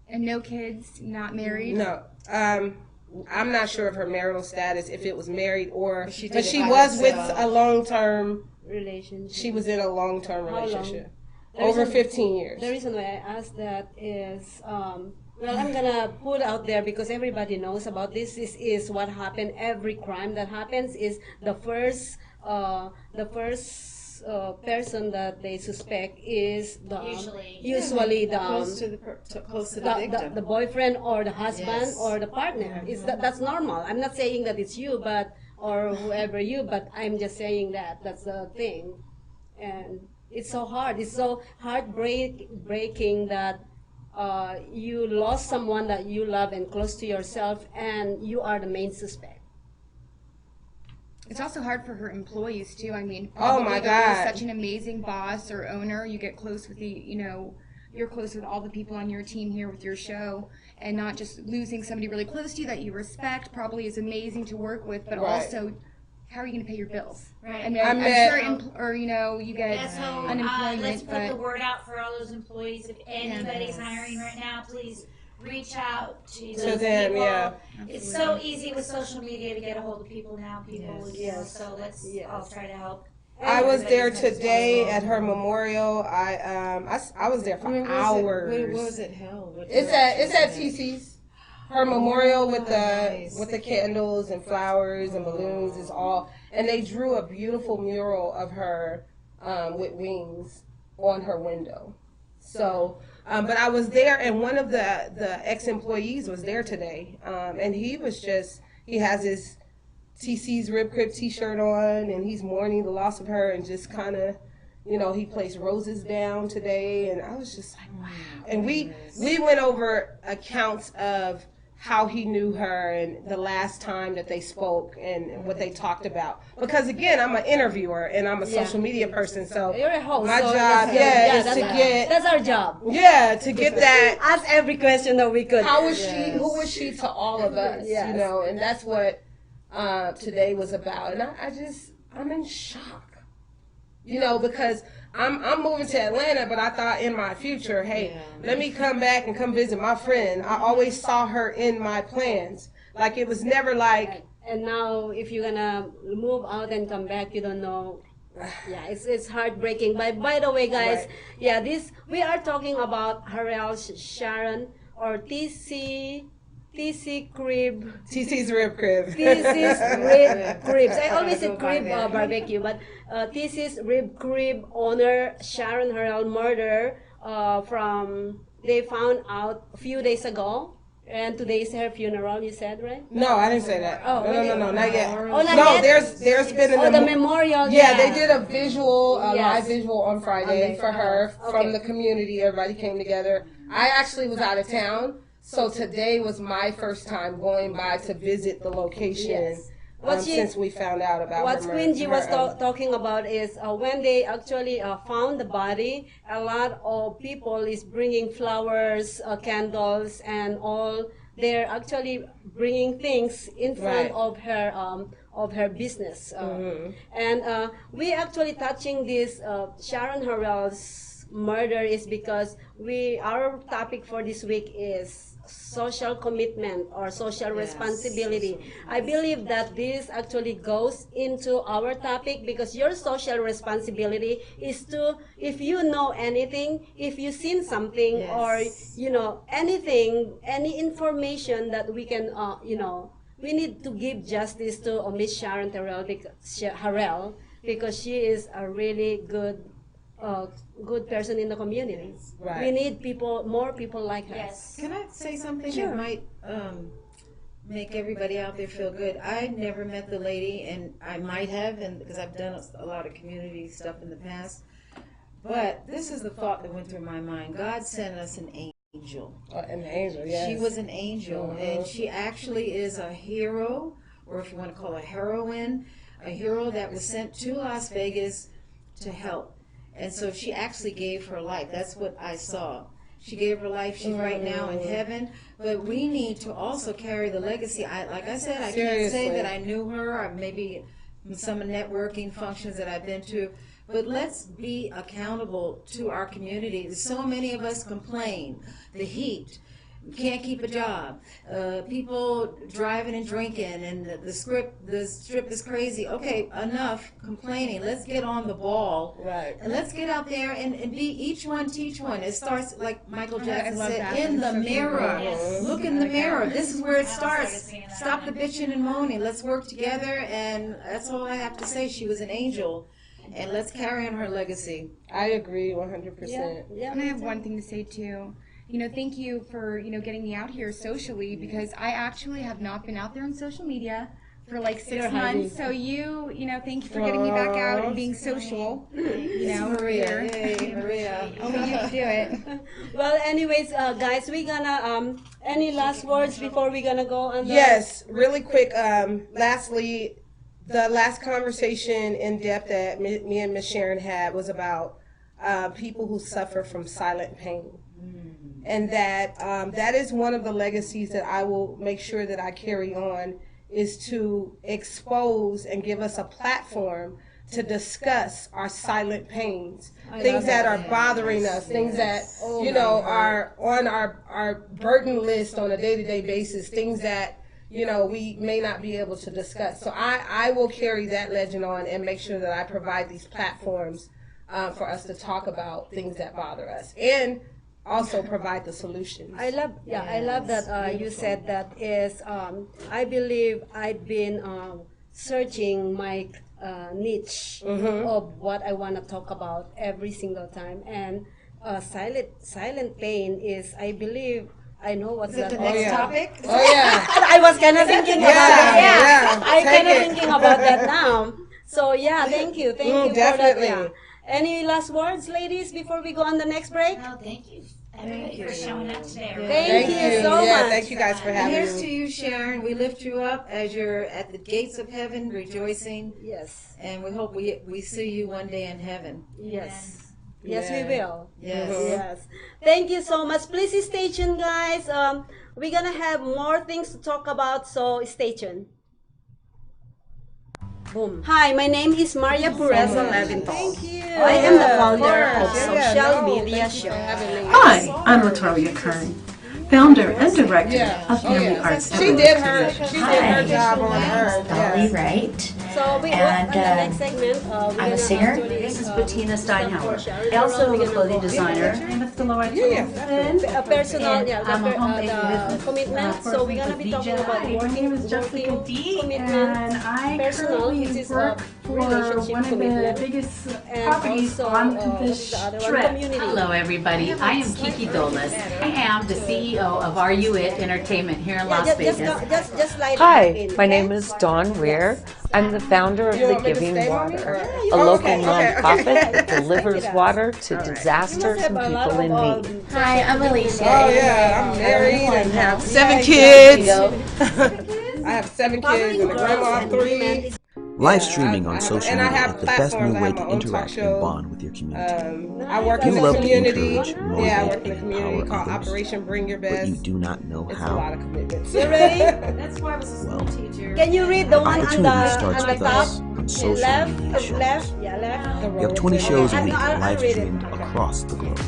[SPEAKER 6] And no kids, not married.
[SPEAKER 13] No. I'm not sure of her marital status, if it was married or, but she
[SPEAKER 11] by
[SPEAKER 13] was with
[SPEAKER 11] herself.
[SPEAKER 13] a long-term
[SPEAKER 1] relationship.
[SPEAKER 13] She was in a long-term
[SPEAKER 1] How long?
[SPEAKER 13] relationship. Over 15 years.
[SPEAKER 1] The reason why I asked that is, well, I'm gonna put out there because everybody knows about this. This is what happened. Every crime that happens is the first person that they suspect is the usually the
[SPEAKER 11] close to the victim,
[SPEAKER 1] the boyfriend or the husband
[SPEAKER 11] Yes.
[SPEAKER 1] or the partner. That's normal. I'm not saying that it's you, but or whoever you, but I'm just saying that that's the thing, and it's so hard. It's so heartbreaking that you lost someone that you love and close to yourself, and you are the main suspect.
[SPEAKER 6] It's also hard for her employees too. I mean,
[SPEAKER 13] Oh my
[SPEAKER 6] probably if you're
[SPEAKER 13] God.
[SPEAKER 6] such an amazing boss or owner, you get close with you're close with all the people on your team here with your show, and not just losing somebody really close to you that you respect probably is amazing to work with, but
[SPEAKER 13] Right.
[SPEAKER 6] also, how are you going to pay your bills?
[SPEAKER 3] Right.
[SPEAKER 6] I mean,
[SPEAKER 13] I
[SPEAKER 6] I'm
[SPEAKER 13] met-
[SPEAKER 6] sure, you get
[SPEAKER 3] Yeah, so
[SPEAKER 6] unemployment,
[SPEAKER 3] let's put
[SPEAKER 6] but
[SPEAKER 3] the word out for all those employees. If anybody's hiring right now, please reach out to those
[SPEAKER 13] them,
[SPEAKER 3] people.
[SPEAKER 13] yeah.
[SPEAKER 3] It's so easy with social media to get a hold of people now.
[SPEAKER 1] Yes.
[SPEAKER 3] So let's all try to help.
[SPEAKER 13] I was there
[SPEAKER 3] Everybody's next
[SPEAKER 13] today
[SPEAKER 3] door.
[SPEAKER 13] at her memorial. I was there for hours.
[SPEAKER 11] Where was it held?
[SPEAKER 13] It's at TC's. Her memorial with the candles and flowers and balloons is all, and they drew a beautiful mural of her with wings on her window. So, but I was there, and one of the ex-employees was there today, and he has his TC's Rib Crib T-shirt on, and he's mourning the loss of her, and just kind of, he placed roses down today, and I was just like, wow. And we went over accounts of how he knew her and the last time that they spoke and what they talked about. Because again, I'm an interviewer and I'm a social media person, so
[SPEAKER 1] You're a host.
[SPEAKER 13] my
[SPEAKER 1] so
[SPEAKER 13] job, is to get
[SPEAKER 1] that's our job.
[SPEAKER 13] Yeah, to get that.
[SPEAKER 1] Ask every question that we could.
[SPEAKER 13] How was she? Who was she to all of us?
[SPEAKER 1] Yes.
[SPEAKER 13] And that's what today was about. And I'm in shock. Because I'm moving to Atlanta, but I thought in my future, hey, let me come back and come visit my friend. I always saw her in my plans. Like, it was never like.
[SPEAKER 1] And now, if you're gonna move out and come back, you don't know. Yeah, it's heartbreaking. By the way, guys,
[SPEAKER 13] Right.
[SPEAKER 1] we are talking about Harrell Sharon or TC Crib.
[SPEAKER 13] TC's Rib Crib.
[SPEAKER 1] TC's Rib Cribs. I always say crib barbecue, but TC's Rib Crib owner Sharon Harrell murder they found out a few days ago, and today is her funeral. You said, right?
[SPEAKER 13] No, I didn't say that.
[SPEAKER 1] Oh,
[SPEAKER 13] No, not yet.
[SPEAKER 1] Oh, not
[SPEAKER 13] No,
[SPEAKER 1] yet?
[SPEAKER 13] there's been an
[SPEAKER 1] the memorial.
[SPEAKER 13] Yeah, they did a visual,
[SPEAKER 1] Yes.
[SPEAKER 13] live visual on Friday
[SPEAKER 1] Okay.
[SPEAKER 13] for her from
[SPEAKER 1] Okay.
[SPEAKER 13] the community. Everybody came together. I actually was out of town, so today was my first time going by to visit the location.
[SPEAKER 1] Yes.
[SPEAKER 13] Since we found out about
[SPEAKER 1] what
[SPEAKER 13] her
[SPEAKER 1] Queen G was
[SPEAKER 13] her,
[SPEAKER 1] talking about is when they actually found the body, a lot of people is bringing flowers, candles, and all. They're actually bringing things in front
[SPEAKER 13] Right.
[SPEAKER 1] of her business, and we actually touching this Sharon Harrell's murder is because our topic for this week is social commitment or social responsibility. I believe that this actually goes into our topic because your social responsibility is to, if you know anything, if you've seen something or anything, any information that we can we need to give justice to Miss Sharon Harrell because she is a really good person in the community.
[SPEAKER 13] Right.
[SPEAKER 1] We need more people like her.
[SPEAKER 3] Yes.
[SPEAKER 11] Can I say something
[SPEAKER 1] Sure.
[SPEAKER 11] that might make everybody out there feel good? I never met the lady, and I might have, and because I've done a lot of community stuff in the past. But this is the thought that went through my mind. God sent us an angel.
[SPEAKER 13] An angel, yes.
[SPEAKER 11] She was an angel, and she actually is a hero, or if you want to call her a heroine, a hero that was sent to Las Vegas to help. And so she actually gave her life. That's what I saw. She gave her life. She's right now in heaven. But we need to also carry the legacy. Like I said, I can't say that I knew her, or maybe in some networking functions that I've been to. But let's be accountable to our community. So many of us complain. The heat. We can't keep a job. People driving and drinking, and the strip is crazy. Okay, enough complaining. Let's get on the ball.
[SPEAKER 13] Right.
[SPEAKER 11] And let's get out there and be each one teach one. It starts, like Michael Jackson said, in the mirror. Look in the mirror. This is where it starts. Stop the bitching and moaning. Let's work together, and that's all I have to say. She was an angel. And let's carry on her legacy.
[SPEAKER 13] I agree 100%.
[SPEAKER 6] Yeah. And I have one thing to say too. Thank you for, getting me out here socially, because I actually have not been out there on social media for like 6 months. So thank you for getting me back out and being social.
[SPEAKER 11] Maria. Yay, Maria.
[SPEAKER 6] Only you can do it.
[SPEAKER 1] Well, anyways, guys, we gonna, any last words before we gonna go on the...
[SPEAKER 13] Yes, really quick. Lastly, the last conversation in depth that me and Miss Sharon had was about people who suffer from silent pain. And that is one of the legacies that I will make sure that I carry on, is to expose and give us a platform to discuss our silent pains, things that are bothering us, things that, are on our burden list on a day-to-day basis, things that, we may not be able to discuss. So I will carry that legend on and make sure that I provide these platforms for us to talk about things that bother us, and also provide the solutions.
[SPEAKER 1] I love that you said that is, I believe I've been searching my niche of what I want to talk about every single time, and silent pain is, I believe, I know what's that.
[SPEAKER 11] The next topic?
[SPEAKER 13] Oh yeah.
[SPEAKER 1] I was kind of thinking about that. I kind of thinking about that now. So yeah, thank you
[SPEAKER 13] definitely.
[SPEAKER 1] for that. Yeah. Any last words, ladies, before we go on the next break?
[SPEAKER 3] Oh, thank you. Thank you for showing up today.
[SPEAKER 1] Thank you so much.
[SPEAKER 13] Thank you guys for having me.
[SPEAKER 11] And here's to you, Sharon. We lift you up as you're at the gates of heaven, rejoicing.
[SPEAKER 1] Yes.
[SPEAKER 11] And we hope we see you one day in heaven.
[SPEAKER 1] Yes. Yes, we will.
[SPEAKER 11] Yes.
[SPEAKER 1] Yes. Thank you so much. Please stay tuned, guys. We're going to have more things to talk about, so stay tuned. Boom. Hi, my name is Maria Pureza Leventhal.
[SPEAKER 13] Thank you.
[SPEAKER 1] I am the founder of Social Media Show.
[SPEAKER 2] Hi, I'm Latoria Kern, founder and director of Family Arts
[SPEAKER 13] She did her job on her.
[SPEAKER 4] Dolli Wright.
[SPEAKER 1] So we
[SPEAKER 4] And,
[SPEAKER 1] on the next segment,
[SPEAKER 4] I'm a singer. This is Bettina Steinhauer. I also am a clothing designer.
[SPEAKER 2] name is Dolli
[SPEAKER 1] a personal,
[SPEAKER 2] I'm a home-based business
[SPEAKER 1] commitment. So we're gonna be talking about
[SPEAKER 2] My name is Jessica D, and I currently work for one of the biggest properties on this strip.
[SPEAKER 7] Hello, everybody. I am Kiki Dollis. I am the CEO of Are You It Entertainment here in Las Vegas.
[SPEAKER 1] Just like
[SPEAKER 8] Hi, my name is Dawn Weir. I'm the founder of The Giving Water, a local nonprofit that delivers water to disasters and people in need.
[SPEAKER 9] Hi, I'm Alicia.
[SPEAKER 13] Oh yeah, I'm married and have 7
[SPEAKER 9] kids.
[SPEAKER 13] I have 7 kids and a grandma of 3.
[SPEAKER 14] Live streaming on social
[SPEAKER 13] and I
[SPEAKER 14] media
[SPEAKER 13] have
[SPEAKER 14] is the best new
[SPEAKER 13] platforms. I
[SPEAKER 14] way
[SPEAKER 13] have
[SPEAKER 14] to
[SPEAKER 13] my own talk
[SPEAKER 14] interact
[SPEAKER 13] show.
[SPEAKER 14] and bond with your community.
[SPEAKER 13] I work
[SPEAKER 14] You
[SPEAKER 13] in the
[SPEAKER 14] love to
[SPEAKER 13] community.
[SPEAKER 14] encourage,
[SPEAKER 13] I
[SPEAKER 14] motivate,
[SPEAKER 13] work in the
[SPEAKER 14] and
[SPEAKER 13] community
[SPEAKER 14] empower
[SPEAKER 13] called
[SPEAKER 14] others,
[SPEAKER 13] Operation Bring Your
[SPEAKER 14] but
[SPEAKER 13] Best.
[SPEAKER 14] you do not know
[SPEAKER 13] It's
[SPEAKER 14] how.
[SPEAKER 13] a lot of commitments.
[SPEAKER 1] You ready?
[SPEAKER 11] That's why I was a school
[SPEAKER 14] Well,
[SPEAKER 11] teacher.
[SPEAKER 1] Can you read the one on
[SPEAKER 14] Opportunity starts
[SPEAKER 1] the
[SPEAKER 14] with
[SPEAKER 1] top?
[SPEAKER 14] us on social
[SPEAKER 1] Left,
[SPEAKER 14] media shows.
[SPEAKER 1] left, yeah, left.
[SPEAKER 14] You have 20 shows a
[SPEAKER 1] Okay,
[SPEAKER 14] week
[SPEAKER 1] I'll
[SPEAKER 14] live
[SPEAKER 1] read it.
[SPEAKER 14] streamed across the globe.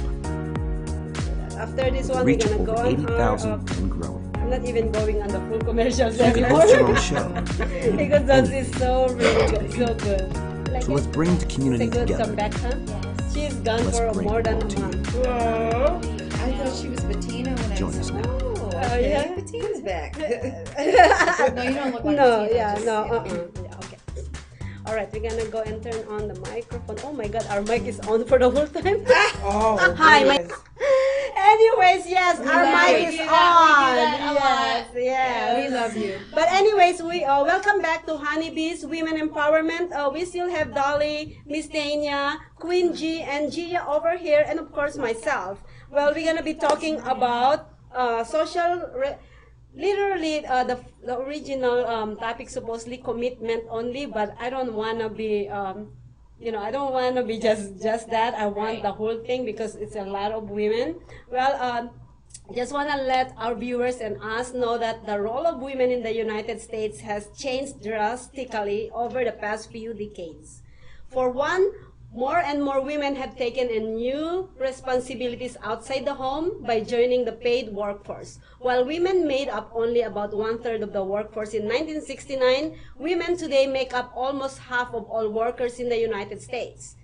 [SPEAKER 1] After this one, we're
[SPEAKER 14] Reach
[SPEAKER 1] gonna
[SPEAKER 14] over
[SPEAKER 1] go on
[SPEAKER 14] 80,000
[SPEAKER 1] our,
[SPEAKER 14] and growing.
[SPEAKER 1] I'm not even going on the full commercials
[SPEAKER 14] You can
[SPEAKER 1] anymore.
[SPEAKER 14] host your own show.
[SPEAKER 1] Because that is so really good, so good.
[SPEAKER 14] So let's bring the
[SPEAKER 1] It's a
[SPEAKER 14] community
[SPEAKER 1] good
[SPEAKER 14] together.
[SPEAKER 1] comeback, huh? She's gone
[SPEAKER 14] Let's
[SPEAKER 1] for
[SPEAKER 14] bring
[SPEAKER 1] more
[SPEAKER 14] it
[SPEAKER 1] than
[SPEAKER 14] all
[SPEAKER 1] a
[SPEAKER 14] to you.
[SPEAKER 1] month.
[SPEAKER 11] I thought she was Bettina when I
[SPEAKER 14] Join
[SPEAKER 11] said,
[SPEAKER 14] us now.
[SPEAKER 11] oh,
[SPEAKER 1] Oh,
[SPEAKER 11] okay,
[SPEAKER 1] yeah?
[SPEAKER 11] Bettina's back.
[SPEAKER 1] No,
[SPEAKER 11] you don't look like
[SPEAKER 1] no,
[SPEAKER 11] Bettina,
[SPEAKER 1] yeah,
[SPEAKER 11] just-
[SPEAKER 1] no, yeah, okay. All right, we're gonna go and turn on the microphone. Oh my God, our mic is on for the whole time.
[SPEAKER 13] Oh,
[SPEAKER 1] Hi, my.
[SPEAKER 13] goodness.
[SPEAKER 1] Anyways, yes, our mic is on.
[SPEAKER 3] that a
[SPEAKER 1] Yes.
[SPEAKER 11] We love you.
[SPEAKER 1] But anyways, we welcome back to Honeybees Women Empowerment. We still have Dolly, Miss Danya, Queen G, and Gia over here, and of course myself. Well, we're gonna be talking about literally the original topic supposedly commitment only, but I don't wanna be I don't want to be just that. I want the whole thing because it's a lot of women. Well, just want to let our viewers and us know that the role of women in the United States has changed drastically over the past few decades. For one, more and more women have taken on new responsibilities outside the home by joining the paid workforce. While women made up only about 1/3 of the workforce in 1969, women today make up almost half of all workers in the United States.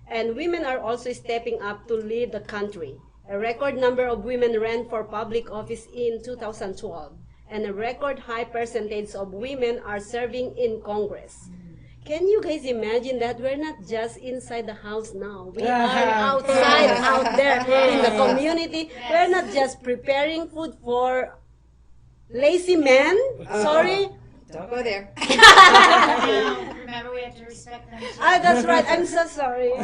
[SPEAKER 1] And women are also stepping up to lead the country. A record number of women ran for public office in 2012, and a record high percentage of women are serving in Congress. Can you guys imagine that we're not just inside the house now? We are outside, out there in the community. We're not just preparing food for lazy men. Sorry.
[SPEAKER 11] Don't go there.
[SPEAKER 3] Remember, we have to respect them.
[SPEAKER 1] That's right. I'm so sorry.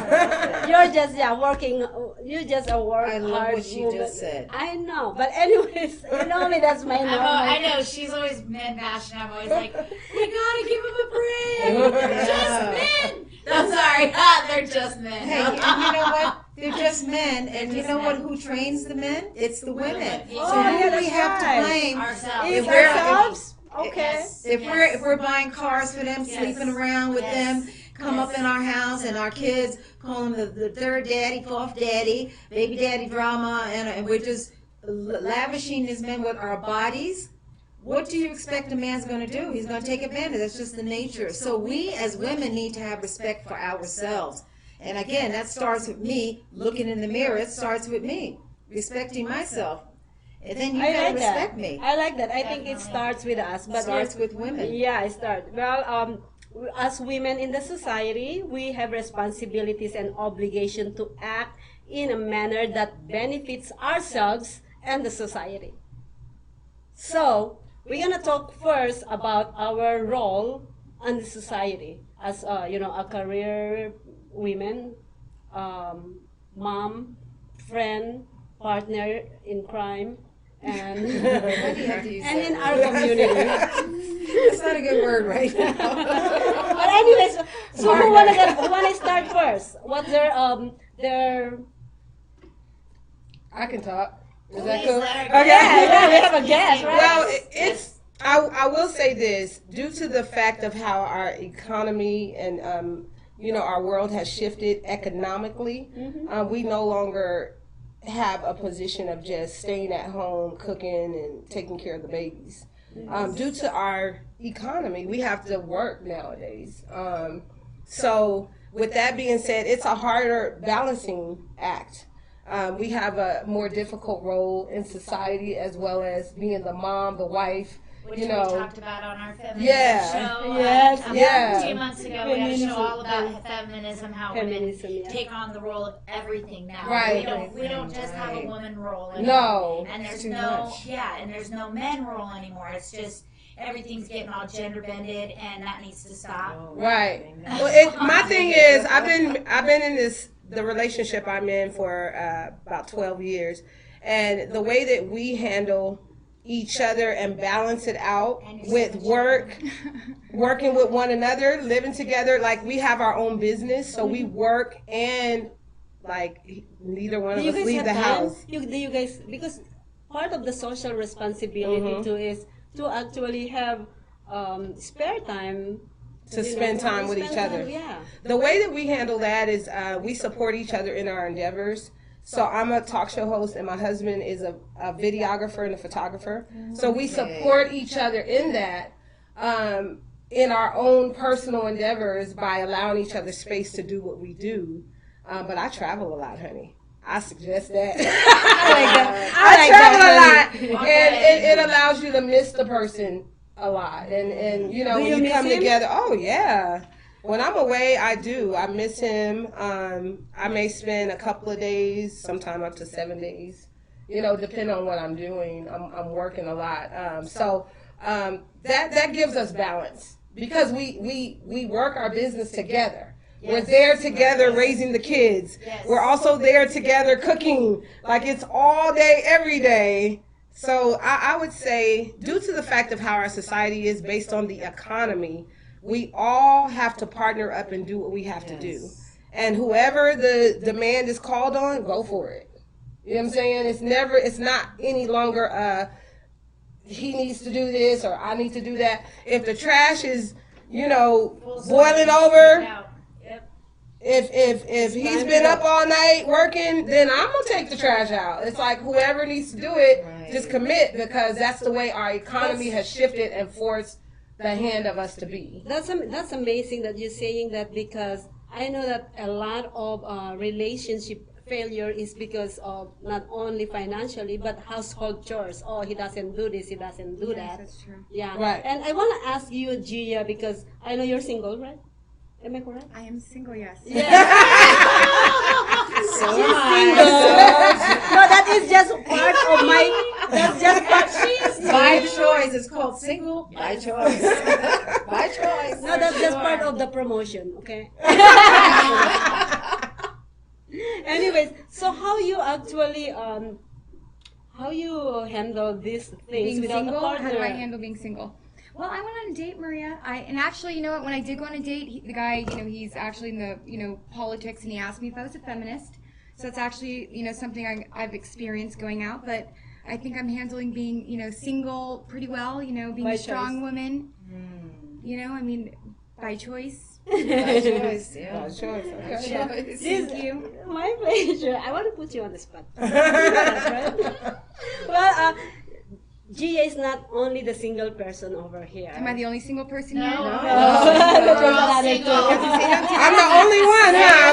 [SPEAKER 1] You're just working. You just a work
[SPEAKER 11] I love
[SPEAKER 1] hard
[SPEAKER 11] what you
[SPEAKER 1] woman.
[SPEAKER 11] just said.
[SPEAKER 1] I know, but anyways, you know me. That's my normal.
[SPEAKER 3] I know she's always men bashing. I'm always like, we gotta give them a break. They're just men. I'm sorry, they're just men.
[SPEAKER 11] Hey, and you know what? They're just men, and you know what? Who trains the men? It's the women. So who do we have to blame?
[SPEAKER 3] Ourselves.
[SPEAKER 1] Is ourselves? Okay.
[SPEAKER 11] If we're buying cars for them, sleeping around with them, come up in our house, and our kids call them the third daddy, fourth daddy, baby daddy drama, and we're just lavishing these men with our bodies. What do you expect a man's going to do? He's going to take advantage. That's just the nature. So we as women need to have respect for ourselves. And again, that starts with me looking in the mirror. It starts with me respecting myself. And then you gotta respect me.
[SPEAKER 1] I like that. I think it starts with us. But
[SPEAKER 11] starts with women.
[SPEAKER 1] Yeah, it starts. Well, as women in the society, we have responsibilities and obligation to act in a manner that benefits ourselves and the society. So, we're gonna talk first about our role in the society as a career women, mom, friend, partner in crime, and in our community.
[SPEAKER 11] That's not a good word right now.
[SPEAKER 1] But anyways, so who wanna start first? What's their
[SPEAKER 13] I can talk. Is that cool?
[SPEAKER 1] Okay. Yeah, we have a guest, right?
[SPEAKER 13] Well, I will say this, due to the fact of how our economy and our world has shifted economically, we no longer have a position of just staying at home, cooking, and taking care of the babies. Due to our economy, we have to work nowadays. So with that being said, it's a harder balancing act. We have a more difficult role in society, as well as being the mom, the wife.
[SPEAKER 3] Which we talked about on our feminism show.
[SPEAKER 1] Yes.
[SPEAKER 3] 2 months ago, we had a show all about feminism, how women take on the role of everything now.
[SPEAKER 13] Right.
[SPEAKER 3] We don't just have a woman role anymore.
[SPEAKER 13] No.
[SPEAKER 3] And there's there's no men role anymore. It's just everything's getting all gender bended, and that needs to stop.
[SPEAKER 13] Right. Well, my thing is, I've been in the relationship I'm in for about 12 years, and the way that we handle each other and balance it out with working with one another, living together, like we have our own business, so we work and like neither one of us leave the house.
[SPEAKER 1] Do you guys, because part of the social responsibility too is to actually have spare time
[SPEAKER 13] to spend time with each other.
[SPEAKER 1] Yeah.
[SPEAKER 13] The way that we handle that is we support each other in our endeavors. So I'm a talk show host, and my husband is a videographer and a photographer. So we support each other in that, in our own personal endeavors by allowing each other space to do what we do. But I travel a lot, honey. I suggest that. I travel a lot, and it allows you to miss the person a lot. And when you come together, oh yeah. When I'm away, I do. I miss him. I may spend a couple of days, sometime up to 7 days, depending on what I'm doing. I'm working a lot. That gives us balance because we work our business together. Yes. We're there together raising the kids. Yes. We're also there together cooking. Like it's all day, every day. So I would say, due to the fact of how our society is based on the economy, we all have to partner up and do what we have to do. and whoever the demand is called on, go for it. You know what I'm saying? It's not any longer he needs to do this or I need to do that. If the trash is, boiling over, if he's been up all night working, then I'm gonna take the trash out. It's like whoever needs to do it, just commit, because that's the way our economy has shifted and forced the hand of us to be.
[SPEAKER 1] That's amazing that you're saying that, because I know that a lot of relationship failure is because of not only financially but household chores. Oh, he doesn't do this, he doesn't do that.
[SPEAKER 6] That's true.
[SPEAKER 1] Yeah.
[SPEAKER 13] Right.
[SPEAKER 1] And I want to ask you, Gia, because I know you're single, right? Am I correct?
[SPEAKER 6] I am single, yes.
[SPEAKER 1] Yeah. She's single. No, that is just part of my. That's just part.
[SPEAKER 11] By choice. It's called single by choice. By choice.
[SPEAKER 1] No, that's just part of the promotion. Okay. Anyways, so how you actually how you handle these things
[SPEAKER 6] Being
[SPEAKER 1] without
[SPEAKER 6] single?
[SPEAKER 1] a partner?
[SPEAKER 6] How do I handle being single? Well, I went on a date, Maria. And actually, you know what? When I did go on a date, the guy, he's actually in the, politics, and he asked me if I was a feminist. So it's actually, something I've experienced going out. But I think I'm handling being, single pretty well. Being
[SPEAKER 1] By
[SPEAKER 6] a strong
[SPEAKER 1] choice.
[SPEAKER 6] woman. By choice.
[SPEAKER 11] By choice, yeah.
[SPEAKER 13] By choice, okay.
[SPEAKER 6] Choice. Thank you.
[SPEAKER 1] My pleasure. I want to put you on the spot. You know that, right? Well, Gia is not only the single person over here.
[SPEAKER 6] Am I the only single person here?
[SPEAKER 3] No.
[SPEAKER 1] There's another two.
[SPEAKER 13] I'm the only one, huh?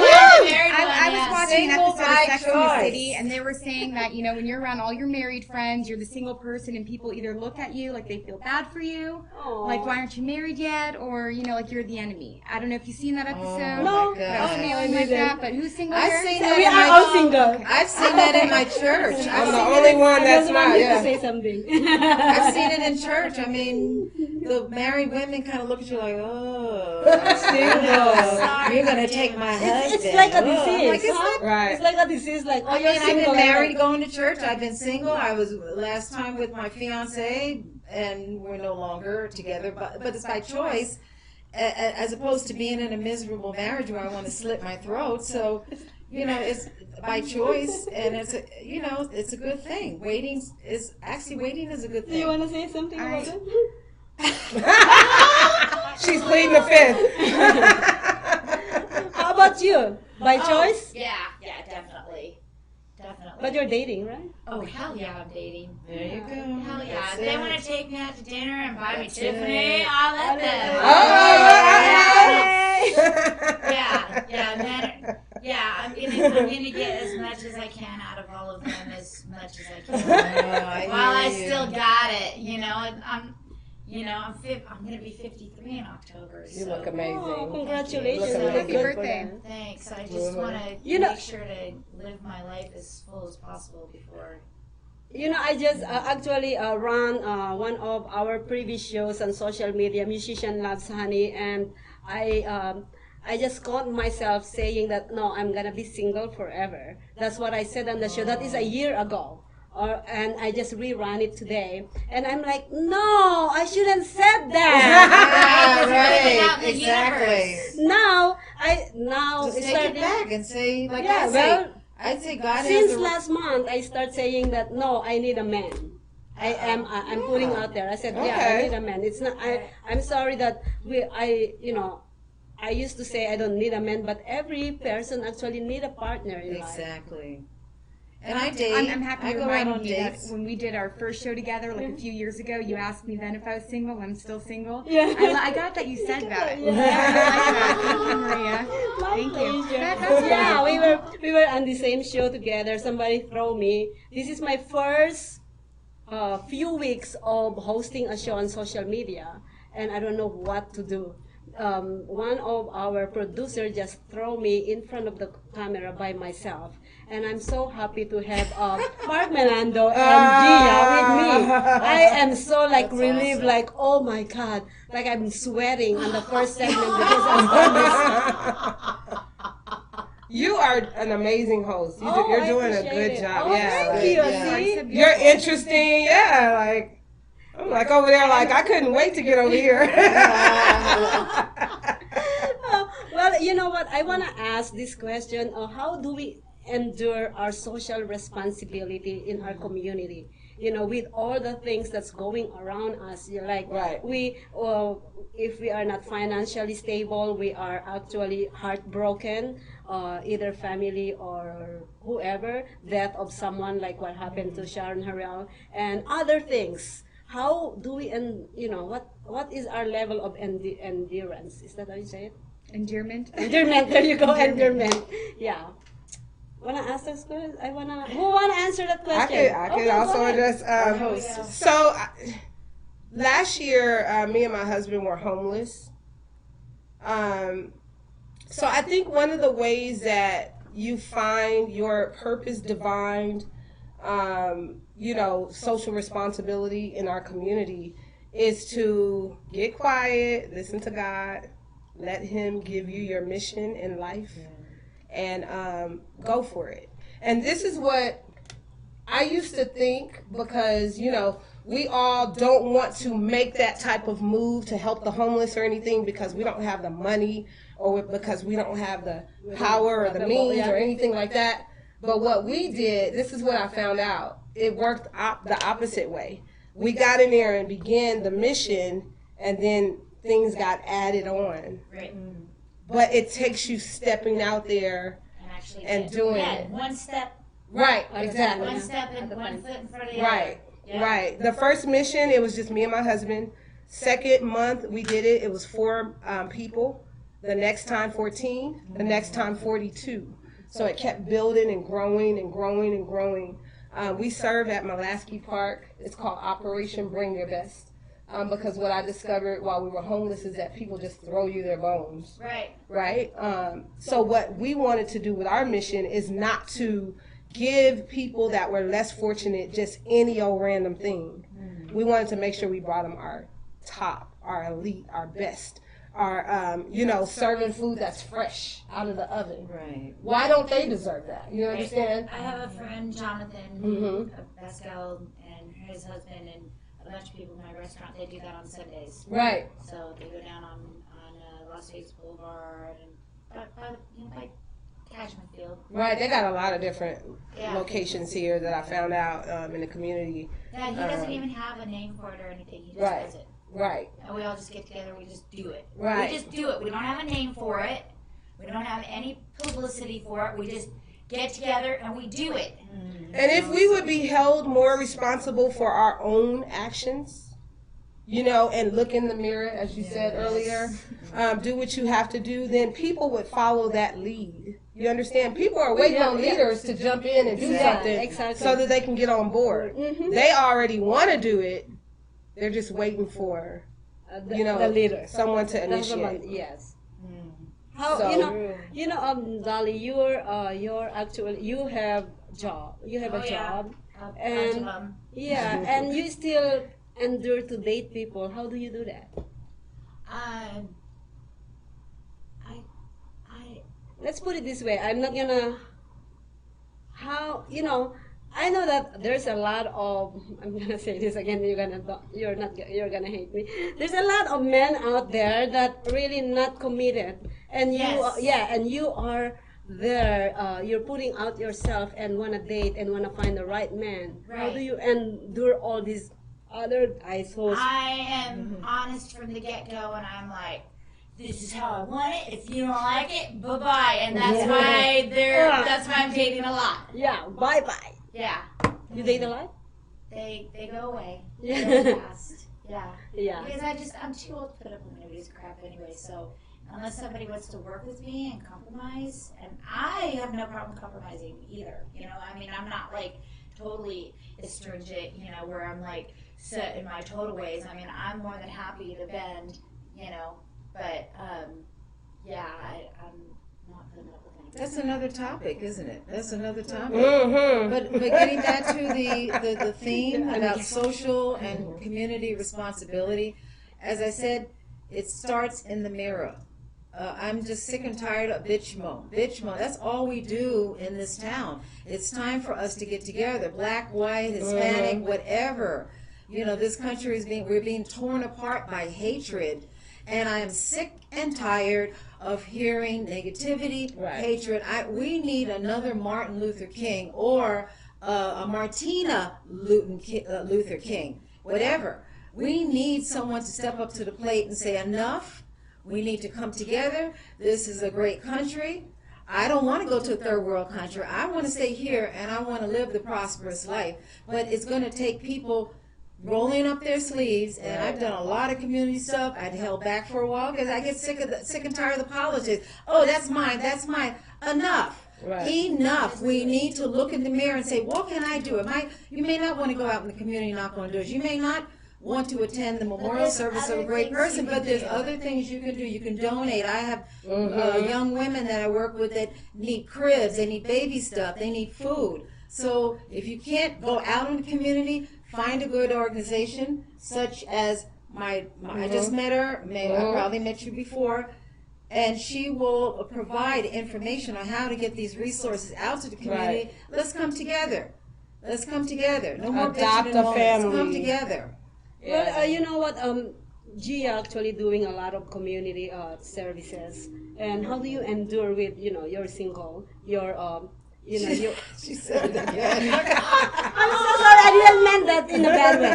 [SPEAKER 6] I was watching an
[SPEAKER 11] Single
[SPEAKER 6] episode
[SPEAKER 11] by
[SPEAKER 6] of Sex and the
[SPEAKER 11] choice.
[SPEAKER 6] City, and they were saying that, when you're around all your married friends, you're the single person, and people either look at you like they feel bad for you,
[SPEAKER 1] Aw.
[SPEAKER 6] like, why aren't you married yet, or, like you're the enemy. I don't know if you've seen that episode.
[SPEAKER 1] No.
[SPEAKER 11] my gosh.
[SPEAKER 6] Something like that, but who's single
[SPEAKER 11] I've
[SPEAKER 6] here?
[SPEAKER 11] seen that
[SPEAKER 1] We
[SPEAKER 11] in
[SPEAKER 1] are all single.
[SPEAKER 11] I've seen that in my church.
[SPEAKER 13] I'm the only one that's not.
[SPEAKER 1] to
[SPEAKER 13] Yeah.
[SPEAKER 1] say something.
[SPEAKER 11] I've seen it in church. I mean, the married women kind of look at you like, oh, I'm single. You're going to take my husband.
[SPEAKER 1] It's like a
[SPEAKER 11] Oh.
[SPEAKER 1] disease.
[SPEAKER 11] Like, it's
[SPEAKER 1] huh?
[SPEAKER 11] like,
[SPEAKER 13] Right.
[SPEAKER 1] It's like a disease. Like, oh,
[SPEAKER 11] I
[SPEAKER 1] you're
[SPEAKER 11] mean, I've
[SPEAKER 1] single.
[SPEAKER 11] been married going to church. I've been single. I was last time with my fiance, and we're no longer together, but it's by choice, as opposed to being in a miserable marriage where I want to slit my throat. So, it's by choice, and it's a good thing. Waiting is a good
[SPEAKER 1] Do you
[SPEAKER 11] thing.
[SPEAKER 1] want to say something about it?
[SPEAKER 13] She's pleading the fifth.
[SPEAKER 1] How about you? By choice?
[SPEAKER 3] Yeah, definitely.
[SPEAKER 1] But you're dating, right?
[SPEAKER 3] Oh, hell yeah, I'm dating.
[SPEAKER 11] There you go.
[SPEAKER 3] Hell yeah.
[SPEAKER 11] That's
[SPEAKER 3] If they
[SPEAKER 11] it.
[SPEAKER 3] want to take me out to dinner and buy me
[SPEAKER 11] That's
[SPEAKER 3] Tiffany,
[SPEAKER 11] it.
[SPEAKER 3] I'll let them. I'm gonna get as much as I can out of all of them, as much as I can. While I still got it, I'm gonna be 53 in October.
[SPEAKER 13] You
[SPEAKER 3] so.
[SPEAKER 13] look amazing.
[SPEAKER 1] Oh, congratulations.
[SPEAKER 13] You look
[SPEAKER 6] Happy
[SPEAKER 13] amazing.
[SPEAKER 6] birthday.
[SPEAKER 3] Thanks. I just want to make sure to live my life as full as possible before.
[SPEAKER 1] I just actually ran one of our previous shows on social media, Musician Loves Honey, and I just caught myself saying that, no, I'm going to be single forever. That's what I said on the show. That is a year ago. And I just rerun it today. And I'm like, no, I shouldn't said that.
[SPEAKER 11] Right, exactly.
[SPEAKER 1] Now,
[SPEAKER 11] Just
[SPEAKER 1] it's
[SPEAKER 11] take it
[SPEAKER 1] starting-
[SPEAKER 11] back and say, like
[SPEAKER 1] Yeah,
[SPEAKER 11] I say,
[SPEAKER 1] well,
[SPEAKER 11] I'd say God
[SPEAKER 1] Since
[SPEAKER 11] has a
[SPEAKER 1] last month, I start saying that, no, I need a man. I'm putting out there. I said, yeah, I
[SPEAKER 13] Okay.
[SPEAKER 1] need a man. It's not. I'm sorry that I used to say I don't need a man, but every person actually need a partner in life.
[SPEAKER 11] Exactly. And I date.
[SPEAKER 6] I'm happy
[SPEAKER 11] I
[SPEAKER 6] you
[SPEAKER 11] go out
[SPEAKER 6] reminded
[SPEAKER 11] on
[SPEAKER 6] me that
[SPEAKER 11] dates.
[SPEAKER 6] when we did our first show together, like a few years ago, you asked me then if I was single. I'm still single.
[SPEAKER 1] Yeah.
[SPEAKER 6] I got that you said that.
[SPEAKER 1] Yeah.
[SPEAKER 6] I like that. Thank you, Maria. Thank you. That's
[SPEAKER 1] Yeah, we were on the same show together. Somebody throw me. This is my first few weeks of hosting a show on social media, and I don't know what to do. One of our producers just throw me in front of the camera by myself, and I'm so happy to have Mark Melando and Gia with me. I am so relieved, like, oh my God, like I'm sweating on the first segment because I'm done this.
[SPEAKER 13] You are an amazing host. You're doing a good job.
[SPEAKER 1] Oh,
[SPEAKER 13] yeah,
[SPEAKER 1] thank you.
[SPEAKER 13] yeah.
[SPEAKER 1] See?
[SPEAKER 13] You're interesting. Yeah, I'm over there, I couldn't wait to get over here.
[SPEAKER 1] Well, But you know what? I want to ask this question: how do we endure our social responsibility in our community? You know, with all the things that's going around us, you're like, we, if we are not financially stable, we are actually heartbroken, either family or whoever, death of someone, like what happened to Sharon Harrell, and other things. How do we, and you know, what is our level of endurance? Is that how you say it?
[SPEAKER 6] Endearment.
[SPEAKER 1] Endearment. There you go. Endearment. Yeah. Wanna ask this question? Who wanna answer that question?
[SPEAKER 13] I could also address. Last year, me and my husband were homeless. So I think one of the ways that you find your purpose divined, you know, social responsibility in our community is to get quiet, listen to God, let Him give you your mission in life, and go for it. And this is what I used to think, because, you know, we all don't want to make that type of move to help the homeless or anything because we don't have the money or because we don't have the power or the means or anything like that. But what we did, this is what I found out, it worked the opposite way. We got in there and began the mission, and then things got added on.
[SPEAKER 3] Right.
[SPEAKER 13] But it takes you stepping out there and doing it.
[SPEAKER 3] One step.
[SPEAKER 13] Right, exactly.
[SPEAKER 3] One step and one foot in front of the
[SPEAKER 13] Right,
[SPEAKER 3] other. Yeah.
[SPEAKER 13] right. The first mission, it was just me and my husband. Second month we did it, it was 4 people. The next time 14, the next time 42. So it kept building and growing and growing and growing. We serve at Mulaski Park. It's called Operation Bring Your Best. Because what I discovered while we were homeless is that people just throw you their bones.
[SPEAKER 3] Right.
[SPEAKER 13] Right? So what we wanted to do with our mission is not to give people that were less fortunate just any old random thing. We wanted to make sure we brought them our top, our elite, our best, our, you know, serving food that's fresh out of the oven.
[SPEAKER 11] Right.
[SPEAKER 13] Why don't they deserve that? You understand?
[SPEAKER 3] I have a friend, Jonathan Pascal, and his husband, and a bunch of people in my restaurant. They do that on Sundays.
[SPEAKER 13] Right.
[SPEAKER 3] So they go down on Las Vegas Boulevard and by Cashman Field.
[SPEAKER 13] Right. They got a lot of different locations here that I found out in the community.
[SPEAKER 3] Yeah, he doesn't even have a name for it or anything. He just does it.
[SPEAKER 13] Right.
[SPEAKER 3] And we all just get together. We just do it.
[SPEAKER 13] Right.
[SPEAKER 3] We just do it. We don't have a name for it. We don't have any publicity for it. We just get together and we do it.
[SPEAKER 13] And if we would be held more responsible for our own actions, you know, and look in the mirror, as you said earlier, do what you have to do, then people would follow that lead. You understand? People are waiting on leaders to jump in and do something so that they can get on board. They already want to do it. They're just waiting for, you know,
[SPEAKER 1] the leader,
[SPEAKER 13] someone to initiate.
[SPEAKER 1] Yes. How you know Dolly, you're actually you have job. You have a job, and and you still endure to date people. How do you do that? Let's put it this way. I'm not gonna. How you know? I know that there's a lot of. I'm gonna say this again. You're gonna hate me. There's a lot of men out there that really not committed, and you are there. You're putting out yourself and wanna date and wanna find the right man.
[SPEAKER 3] Right.
[SPEAKER 1] How do you endure all these other assholes?
[SPEAKER 3] I am honest from the get-go, and I'm like, this is how I want it. If you don't like it, bye-bye. And that's why that's why I'm dating a lot.
[SPEAKER 1] Yeah, bye-bye.
[SPEAKER 3] Yeah.
[SPEAKER 1] You date a lot?
[SPEAKER 3] They go away.
[SPEAKER 1] Yeah.
[SPEAKER 3] They go fast. Yeah.
[SPEAKER 1] Yeah.
[SPEAKER 3] Because I'm too old to put up with anybody's crap anyway. So unless somebody wants to work with me and compromise, and I have no problem compromising either. You know, I mean, I'm not like totally astringent, you know, where I'm like set in my total ways. I mean, I'm more than happy to bend, you know, but I'm not putting up with anything.
[SPEAKER 11] That's another topic, isn't it? That's another topic. But getting back to the theme about social and community responsibility, as I said, it starts in the mirror. I'm just sick and tired of bitch moan. Bitch moan. That's all we do in this town. It's time for us to get together. Black, white, Hispanic, whatever. You know, this country we're being torn apart by hatred. And I am sick and tired of hearing negativity, hatred. We need another Martin Luther King or a Martina Luther King, whatever. We need someone to step up to the plate and say enough. We need to come together. This is a great country. I don't want to go to a third world country. I want to stay here and I want to live the prosperous life. But it's going to take people rolling up their sleeves, and I've done a lot of community stuff. I'd held back for a while because I get sick and tired of the politics. Oh, that's mine. Enough. Enough. We need to look in the mirror and say, what can I do? You may not want to go out in the community and knock on doors. You may not want to attend the memorial service of a great person, but there's other things you can do. You can donate. I have young women that I work with that need cribs, they need baby stuff, they need food. So if you can't go out in the community, find a good organization, such as I just met her, I probably met you before, and she will provide information on how to get these resources out to the community. Let's come together. No more
[SPEAKER 1] adopt
[SPEAKER 11] bitching and
[SPEAKER 1] a
[SPEAKER 11] moaning.
[SPEAKER 1] family.
[SPEAKER 11] Let's come together.
[SPEAKER 1] Well, you know what? Gia actually doing a lot of community services. And how do you endure with, you're single,
[SPEAKER 11] She said it again.
[SPEAKER 1] I'm so sorry, I didn't mean that in a bad way.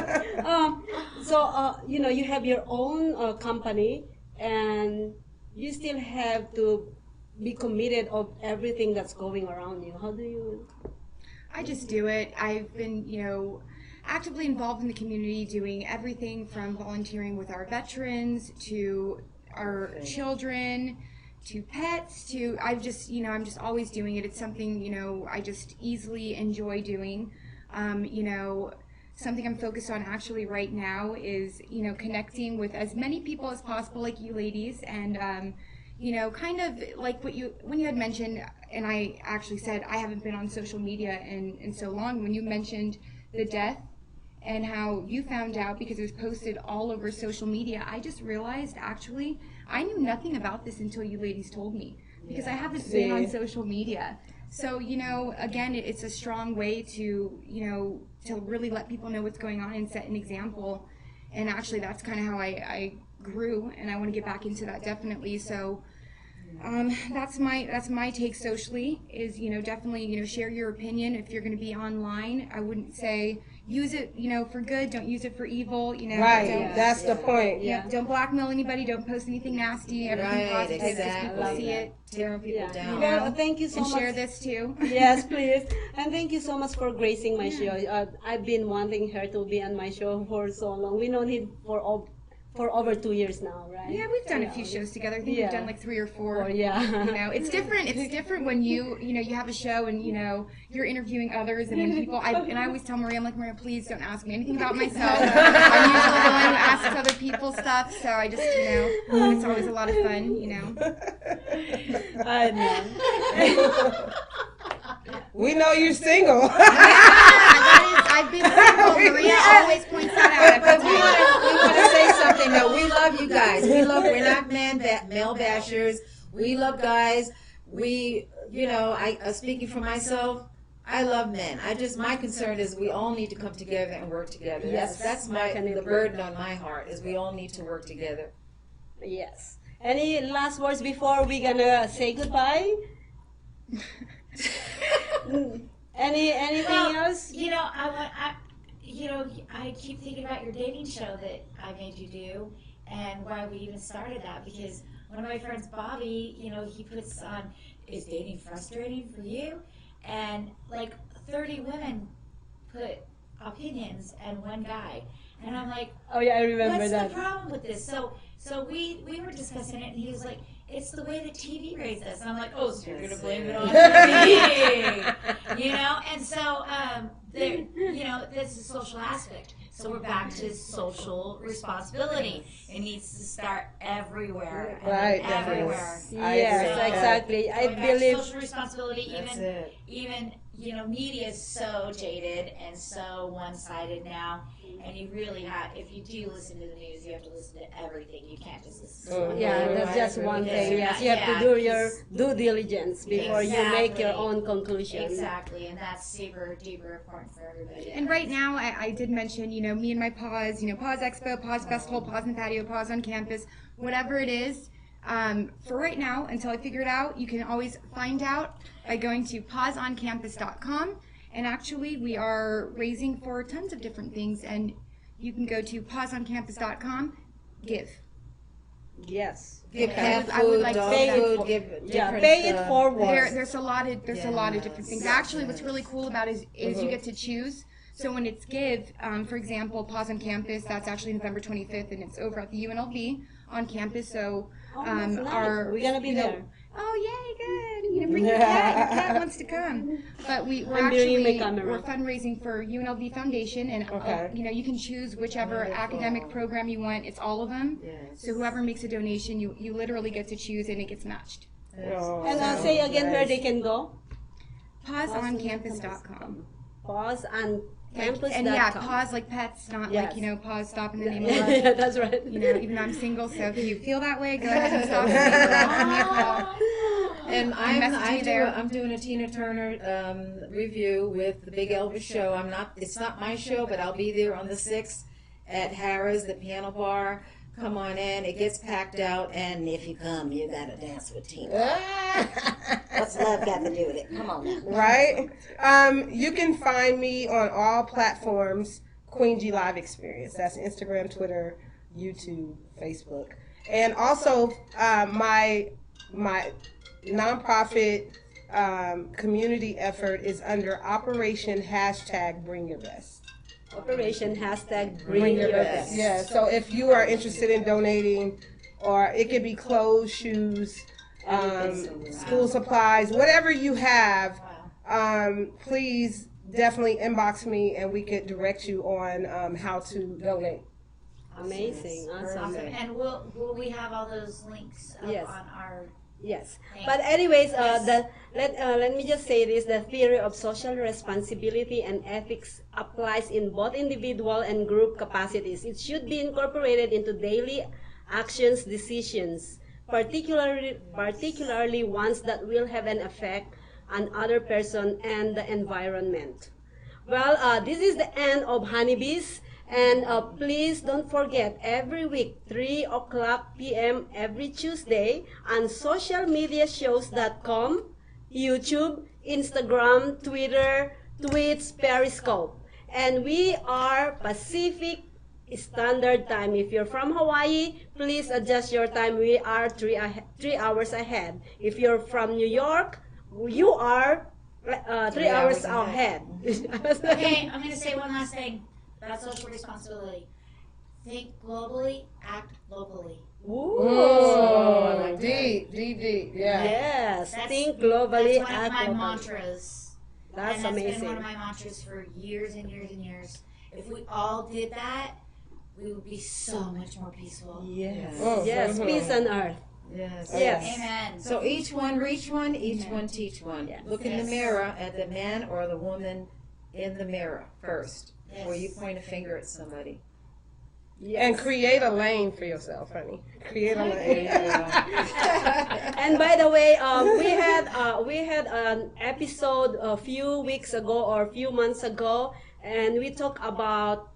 [SPEAKER 1] You have your own company, and you still have to be committed of everything that's going around you. How do you?
[SPEAKER 6] I just do it. I've been, actively involved in the community, doing everything from volunteering with our veterans to our children to pets to I'm just always doing it. It's something, I just easily enjoy doing. Something I'm focused on actually right now is, connecting with as many people as possible, like you ladies, and kind of like when you had mentioned, and I actually said I haven't been on social media in so long, when you mentioned the death and how you found out because it was posted all over social media, I just realized actually I knew nothing about this until you ladies told me, because I haven't been on social media. So, again, it's a strong way to, to really let people know what's going on and set an example. And actually that's kind of how I grew, and I want to get back into that definitely. So that's my take socially is, definitely, share your opinion. If you're going to be online, I wouldn't say use it, for good, don't use it for evil,
[SPEAKER 13] Right, that's the point.
[SPEAKER 6] Don't blackmail anybody, don't post anything nasty, everything positive, because people see it.
[SPEAKER 11] Tearing people down.
[SPEAKER 1] Well, thank you so much.
[SPEAKER 6] And share this too.
[SPEAKER 1] Yes, please. And thank you so much for gracing my show. I've been wanting her to be on my show for so long. We known it for over 2 years now, right?
[SPEAKER 6] Yeah, we've done a few shows together. I think we've done like 3 or 4. It's different. It's different when you have a show and you're interviewing others, and then people. I always tell Maria, I'm like, Maria, please don't ask me anything about myself. I'm usually the one who asks other people stuff, so I just it's always a lot of fun,
[SPEAKER 1] I know.
[SPEAKER 13] We know you're single.
[SPEAKER 6] I've been single. Maria always points that out.
[SPEAKER 11] But we want to say something though. We love you guys. We're not male bashers. We love guys. Speaking for myself, I love men. My concern is we all need to come together and work together.
[SPEAKER 1] Yes,
[SPEAKER 11] that's the burden on my heart is we all need to work together.
[SPEAKER 1] Yes. Any last words before we gonna say goodbye? Anything else?
[SPEAKER 3] I keep thinking about your dating show that I made you do, and why we even started that, because one of my friends, Bobby, he puts on, is dating frustrating for you? And like 30 women put opinions and one guy. And I'm like,
[SPEAKER 1] oh yeah, I remember
[SPEAKER 3] what's
[SPEAKER 1] that.
[SPEAKER 3] the problem with this? So we were discussing it, and he was like, it's the way that TV raised us. And I'm like, oh, so you're going to blame it on TV. And so, there's a social aspect. So we're back to social responsibility. It needs to start everywhere.
[SPEAKER 13] Right.
[SPEAKER 3] Everywhere.
[SPEAKER 1] Yes, exactly. I believe
[SPEAKER 3] social responsibility, even media is so jaded and so one-sided now, and you really have, if you do listen to the news, you have to listen to everything. You can't just listen to one.
[SPEAKER 1] Yeah, that's just one thing. Yes, you have to do your due diligence before you make your own conclusion.
[SPEAKER 3] Exactly, and that's super duper important for everybody.
[SPEAKER 6] And right now, I did mention, me and my Pause, Pause Expo, Pause Festival, Pause in the Patio, Pause on Campus, whatever it is. For right now, until I figure it out, you can always find out by going to pauseoncampus.com. And actually, we are raising for tons of different things. And you can go to pauseoncampus.com, give.
[SPEAKER 1] Yes.
[SPEAKER 11] Give cat
[SPEAKER 6] I would
[SPEAKER 11] food,
[SPEAKER 6] like to
[SPEAKER 11] dog
[SPEAKER 6] say
[SPEAKER 11] food,
[SPEAKER 6] that.
[SPEAKER 11] give
[SPEAKER 1] pay it forward.
[SPEAKER 6] There's a lot of different things. Actually, what's really cool about it is you get to choose. So when it's give, for example, Pause on Campus, that's actually November 25th, and it's over at the UNLV on campus. So
[SPEAKER 1] nice. We're gonna be there.
[SPEAKER 6] Oh, yay, good. Bring your cat. Your cat wants to come. But we're fundraising for UNLV Foundation, and you can choose whichever academic program you want. It's all of them. Yes. So whoever makes a donation, you literally get to choose, and it gets matched.
[SPEAKER 1] And say again where they can go.
[SPEAKER 6] Pauseoncampus.com.
[SPEAKER 1] Pauseoncampus.com.
[SPEAKER 6] And pause like pets, not like, pause, stop in the name of love.
[SPEAKER 1] Yeah, that's right.
[SPEAKER 6] Even though I'm single, so if you feel that way, go ahead and stop and
[SPEAKER 11] I'm doing a Tina Turner review with the Big Elvis Show. It's not my show, but I'll be there on the 6th at Harrah's, the piano bar. Come on in. It gets packed out, and if you come, you gotta dance with Tina. What's love got to do with it? Come on now.
[SPEAKER 13] Right? You can find me on all platforms, Queen G Live Experience. That's Instagram, Twitter, YouTube, Facebook. And also, my nonprofit community effort is under Operation #Bring Your Best.
[SPEAKER 1] Operation #Bring Your Best.
[SPEAKER 13] Yeah, so if you are interested in donating, or it could be clothes, shoes, school supplies, whatever you have, please definitely inbox me and we could direct you on how to donate.
[SPEAKER 1] Amazing, awesome.
[SPEAKER 3] And will we have all those links up on our...
[SPEAKER 1] Yes, but anyways, let me just say this: the theory of social responsibility and ethics applies in both individual and group capacities. It should be incorporated into daily actions, decisions, particularly ones that will have an effect on other person and the environment. Well, this is the end of Honeybees. And please don't forget, every week, 3:00 p.m. every Tuesday on socialmediashows.com, YouTube, Instagram, Twitter, Tweets, Periscope. And we are Pacific Standard Time. If you're from Hawaii, please adjust your time. We are 3 hours ahead. If you're from New York, you are 3 hours ahead.
[SPEAKER 3] Okay, I'm going to say one last thing. About social responsibility. Think globally, act locally.
[SPEAKER 13] Ooh, deep, yeah.
[SPEAKER 1] Yes, think globally,
[SPEAKER 3] that's one
[SPEAKER 1] act
[SPEAKER 3] of my
[SPEAKER 1] locally.
[SPEAKER 3] mantras.
[SPEAKER 1] That's
[SPEAKER 3] and
[SPEAKER 1] amazing.
[SPEAKER 3] That's been one of my mantras for years and years and years. If we all did that, we would be so much more peaceful.
[SPEAKER 1] Yes, yes, peace on earth.
[SPEAKER 11] Yes.
[SPEAKER 1] Yes.
[SPEAKER 3] Amen.
[SPEAKER 11] So each one reach one, each one teach one.
[SPEAKER 1] Yes.
[SPEAKER 11] Look in the mirror at the man or the woman in the mirror first. Before you point a finger at somebody.
[SPEAKER 13] Yes. And create a lane for yourself, honey. Create a lane.
[SPEAKER 1] And by the way, we had an episode a few weeks ago or a few months ago, and we talked about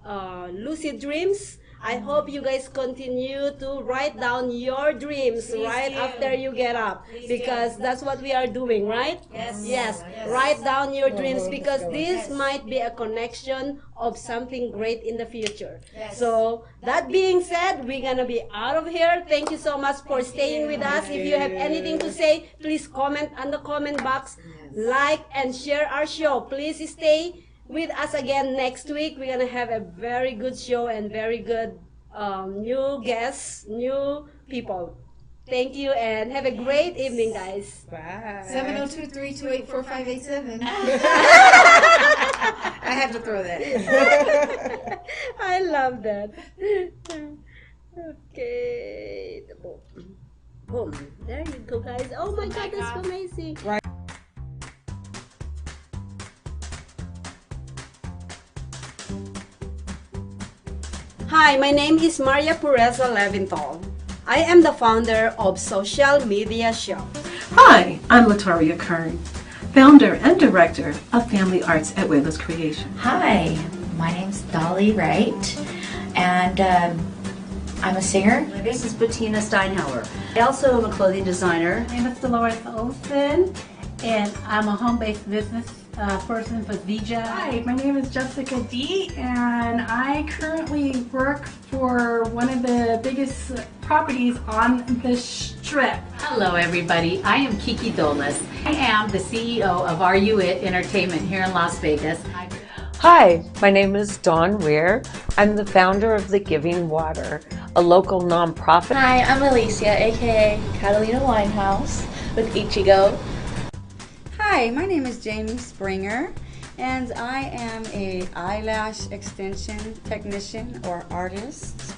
[SPEAKER 1] lucid dreams. I hope you guys continue to write down your dreams after you get up, because that's what we are doing, right? Yes. Write down your dreams, because this might be a connection of something great in the future. So that being said, we're gonna be out of here. Thank you so much for staying with us. If you have anything to say, please comment on the comment box, like and share our show. Please stay with us again next week. We're gonna have a very good show and very good new guests, new people. Thank you and have a great evening, guys.
[SPEAKER 13] Bye.
[SPEAKER 11] 702-328-4587. I have to throw that in.
[SPEAKER 1] I love that. Okay. Boom. There you go, guys. Oh my God, that's amazing.
[SPEAKER 13] Right.
[SPEAKER 1] Hi, my name is Maria Pureza Leventhal. I am the founder of Social Media Show.
[SPEAKER 15] Hi, I'm Latoria Kern, founder and director of Family Arts at Wayla's Creation.
[SPEAKER 16] Hi, my name's Dolli Wright, and I'm a singer.
[SPEAKER 4] This is Bettina Steinhauer. I also am a clothing designer.
[SPEAKER 5] My name is Dolores Olson, and I'm a home-based business person for Vija.
[SPEAKER 2] Hi, my name is Jessica D, and I currently work for one of the biggest properties on the Strip.
[SPEAKER 7] Hello everybody, I am Kiki Dolness. I am the CEO of Are You It Entertainment here in Las Vegas.
[SPEAKER 8] Hi, my name is Dawn Weir. I'm the founder of The Giving Water, a local nonprofit.
[SPEAKER 9] Hi, I'm Alicia, aka Catalina Winehouse with Ichigo.
[SPEAKER 10] Hi, my name is Jamie Springer, and I am a eyelash extension technician or artist.